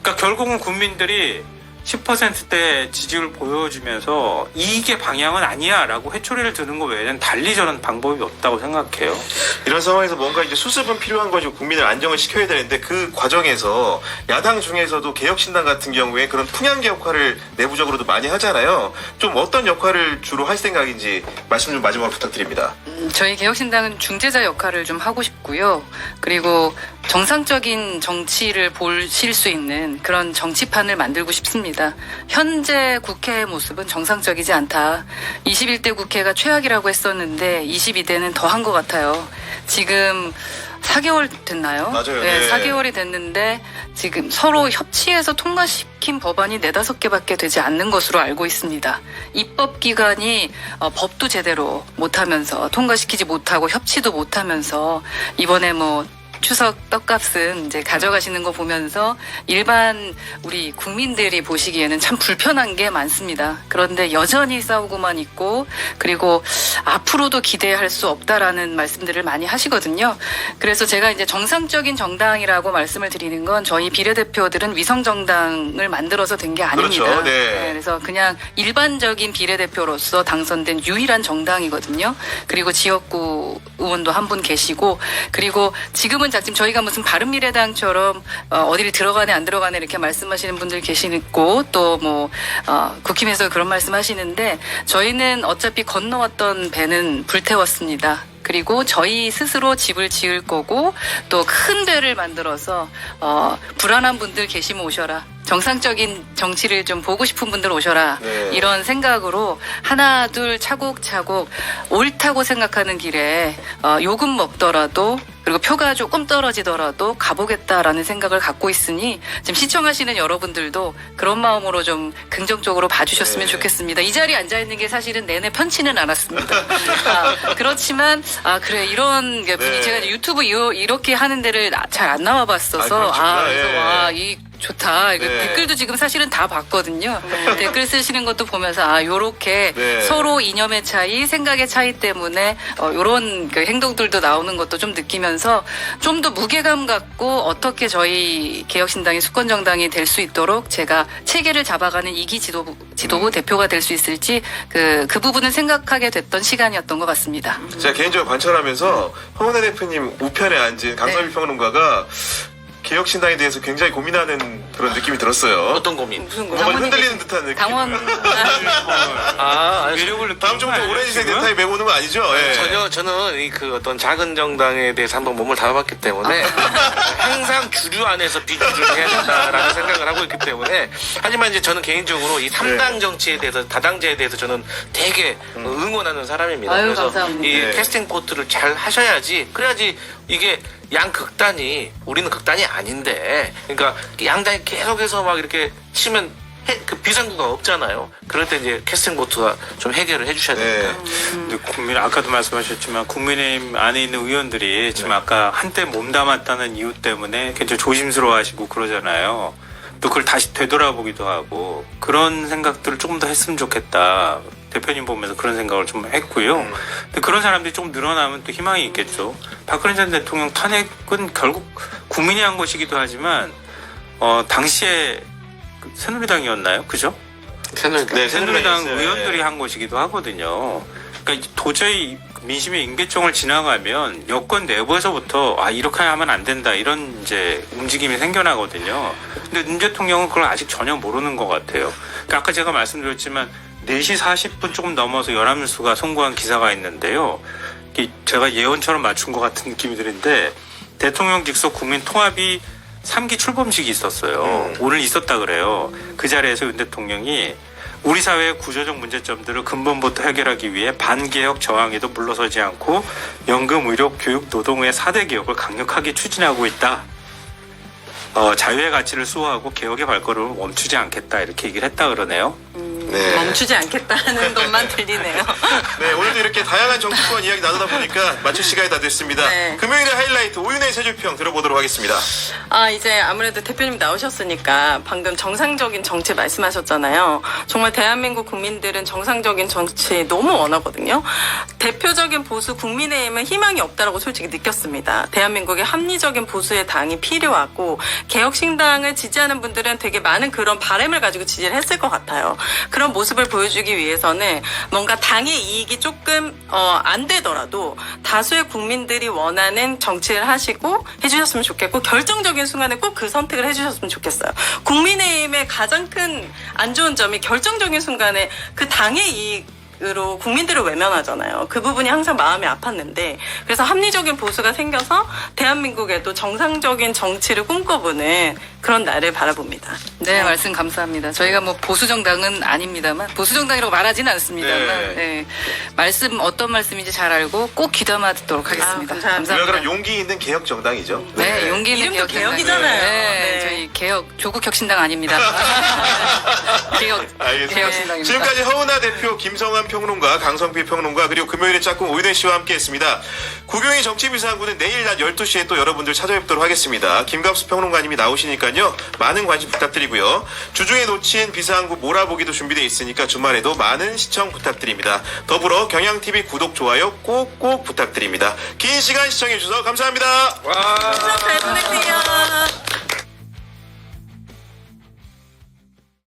그러니까 결국은 국민들이 10%대 지지율 보여주면서 이게 방향은 아니야 라고 회초리를 드는 거 외에는 달리 저는 방법이 없다고 생각해요. 이런 상황에서 뭔가 이제 수습은 필요한 거죠. 국민을 안정을 시켜야 되는데 그 과정에서 야당 중에서도 개혁신당 같은 경우에 그런 풍향계 역할을 내부적으로도 많이 하잖아요. 좀 어떤 역할을 주로 할 생각인지 말씀 좀 마지막으로 부탁드립니다. 저희 개혁신당은 중재자 역할을 좀 하고 싶고요. 그리고 정상적인 정치를 보실 수 있는 그런 정치판을 만들고 싶습니다. 현재 국회의 모습은 정상적이지 않다. 21대 국회가 최악이라고 했었는데 22대는 더한 것 같아요. 지금 4개월 됐나요? 맞아요. 네, 네. 4개월이 됐는데 지금 서로 협치해서 통과시킨 법안이 4-5개밖에 되지 않는 것으로 알고 있습니다. 입법기관이 법도 제대로 못하면서 통과시키지 못하고 협치도 못하면서 이번에 뭐 추석 떡값은 이제 가져가시는 거 보면서 일반 우리 국민들이 보시기에는 참 불편한 게 많습니다. 그런데 여전히 싸우고만 있고 그리고 앞으로도 기대할 수 없다라는 말씀들을 많이 하시거든요. 그래서 제가 이제 정상적인 정당이라고 말씀을 드리는 건 저희 비례대표들은 위성정당을 만들어서 된 게 아닙니다. 그렇죠. 네. 그래서 그냥 일반적인 비례대표로서 당선된 유일한 정당이거든요. 그리고 지역구 의원도 한 분 계시고 그리고 지금 저희가 무슨 바른미래당처럼 어디를 들어가네 안 들어가네 이렇게 말씀하시는 분들 계시고 또 뭐 국힘에서 그런 말씀하시는데 저희는 어차피 건너왔던 배는 불태웠습니다. 그리고 저희 스스로 집을 지을 거고 또 큰 배를 만들어서 불안한 분들 계시면 오셔라. 정상적인 정치를 좀 보고 싶은 분들 오셔라. 네. 이런 생각으로 하나 둘 차곡차곡 옳다고 생각하는 길에 요금 먹더라도 그리고 표가 조금 떨어지더라도 가보겠다라는 생각을 갖고 있으니 지금 시청하시는 여러분들도 그런 마음으로 좀 긍정적으로 봐주셨으면 네. 좋겠습니다. 이 자리에 앉아있는 게 사실은 내내 편치는 않았습니다. 그렇지만 그래 이런 분이 네. 제가 유튜브 이렇게 하는 데를 잘 안 나와봤어서 그렇구나. 그래서 예. 와 이 좋다. 이거 네. 댓글도 지금 사실은 다 봤거든요. 댓글 쓰시는 것도 보면서 아 요렇게 네. 서로 이념의 차이, 생각의 차이 때문에 요런 그 행동들도 나오는 것도 좀 느끼면서 좀 더 무게감 갖고 어떻게 저희 개혁신당이 수권정당이 될 수 있도록 제가 체계를 잡아가는 이기 지도부 대표가 될 수 있을지 그 부분을 생각하게 됐던 시간이었던 것 같습니다. 제가 개인적으로 관찰하면서 허은혜 대표님 우편에 앉은 강서비 네. 평론가가 개혁신당에 대해서 굉장히 고민하는 그런 느낌이 들었어요. 어떤 고민? 무슨 거? 뭔가 흔들리는 듯한 느낌. 당원 매력을 느끼는 다음 주부터 거 오렌지색 아니에요, 넥타이 메고 오는 거 아니죠? 예. 전혀 저는 이 그 어떤 작은 정당에 대해서 한번 몸을 담아봤기 때문에 항상 주류 안에서 비주류를 해야 된다라는 생각을 하고 있기 때문에 하지만 이제 저는 개인적으로 이 3당 정치에 대해서 다당제에 대해서 저는 되게 응원하는 사람입니다. 아유, 그래서 감사합니다. 이 네. 캐스팅 보트를 잘 하셔야지 그래야지 이게 양 극단이 우리는 극단이 아닌데 그러니까 양당이 계속해서 막 이렇게 치면 그 비상구가 없잖아요. 그럴 때 이제 캐스팅 보트가 좀 해결을 해주셔야 됩니다. 네. 근데 아까도 말씀하셨지만 국민의힘 안에 있는 의원들이 지금 아까 한때 몸담았다는 이유 때문에 굉장히 조심스러워하시고 그러잖아요. 또 그걸 다시 되돌아보기도 하고 그런 생각들을 조금 더 했으면 좋겠다. 대표님 보면서 그런 생각을 좀 했고요. 근데 그런 사람들이 좀 늘어나면 또 희망이 있겠죠. 박근혜 전 대통령 탄핵은 결국 국민이 한 것이기도 하지만 당시에 새누리당이었나요? 그죠? 네, 새누리당 있어요. 의원들이 예. 한 것이기도 하거든요. 그러니까 도저히 민심의 임계점을 지나가면 여권 내부에서부터 이렇게 하면 안 된다 이런 이제 움직임이 생겨나거든요. 근데 윤 대통령은 그걸 아직 전혀 모르는 것 같아요. 그러니까 아까 제가 말씀드렸지만 4시 40분 조금 넘어서 연합뉴스가 송고한 기사가 있는데요. 제가 예언처럼 맞춘 것 같은 느낌이 드는데 대통령 직속 국민 통합이 3기 출범식이 있었어요. 오늘 있었다 그래요. 그 자리에서 윤 대통령이 우리 사회의 구조적 문제점들을 근본부터 해결하기 위해 반개혁 저항에도 물러서지 않고 연금, 의료, 교육, 노동의 4대 개혁을 강력하게 추진하고 있다. 자유의 가치를 수호하고 개혁의 발걸음을 멈추지 않겠다 이렇게 얘기를 했다 그러네요. 네. 멈추지 않겠다는 것만 들리네요. 네, 오늘도 이렇게 다양한 정치권 이야기 나누다 보니까 마칠 시간이 다 됐습니다. 네. 금요일의 하이라이트 오윤의 세줄평 들어보도록 하겠습니다. 이제 아무래도 대표님 나오셨으니까 방금 정상적인 정치 말씀하셨잖아요. 정말 대한민국 국민들은 정상적인 정치 너무 원하거든요. 대표적인 보수 국민의힘은 희망이 없다라고 솔직히 느꼈습니다. 대한민국의 합리적인 보수의 당이 필요하고 개혁신당을 지지하는 분들은 되게 많은 그런 바람을 가지고 지지를 했을 것 같아요. 그런 모습을 보여주기 위해서는 뭔가 당의 이익이 조금 안 되더라도 다수의 국민들이 원하는 정치를 하시고 해주셨으면 좋겠고 결정적인 순간에 꼭 그 선택을 해주셨으면 좋겠어요. 국민의힘의 가장 큰 안 좋은 점이 결정적인 순간에 그 당의 이익으로 국민들을 외면하잖아요. 그 부분이 항상 마음이 아팠는데 그래서 합리적인 보수가 생겨서 대한민국에도 정상적인 정치를 꿈꿔보는 그런 날을 바라봅니다. 네, 말씀 감사합니다. 저희가 뭐 보수정당은 아닙니다만, 보수정당이라고 말하지는 않습니다만, 네. 네. 말씀, 어떤 말씀인지 잘 알고 꼭 귀담아 듣도록 하겠습니다. 감사합니다. 우리가 그럼 용기 있는 개혁 정당이죠. 네, 용기 있는 이름도 개혁 개혁이잖아요. 네, 네. 저희 개혁, 조국 혁신당 아닙니다. 개혁, 알겠습니다. 개혁신당입니다. 지금까지 허은하 대표, 김성환 평론가, 강성필 평론가, 그리고 금요일의 짝꿍 오윤혜 씨와 함께했습니다. 국영의 정치비상구는 내일 낮 12시에 또 여러분들 찾아뵙도록 하겠습니다. 김갑수 평론가님이 나오시니까요. 많은 관심 부탁드리고요. 주중에 놓친 비상구 몰아보기도 준비되어 있으니까 주말에도 많은 시청 부탁드립니다. 더불어 경향TV 구독, 좋아요 꼭꼭 부탁드립니다. 긴 시간 시청해주셔서 감사합니다. 잘 보낼게요.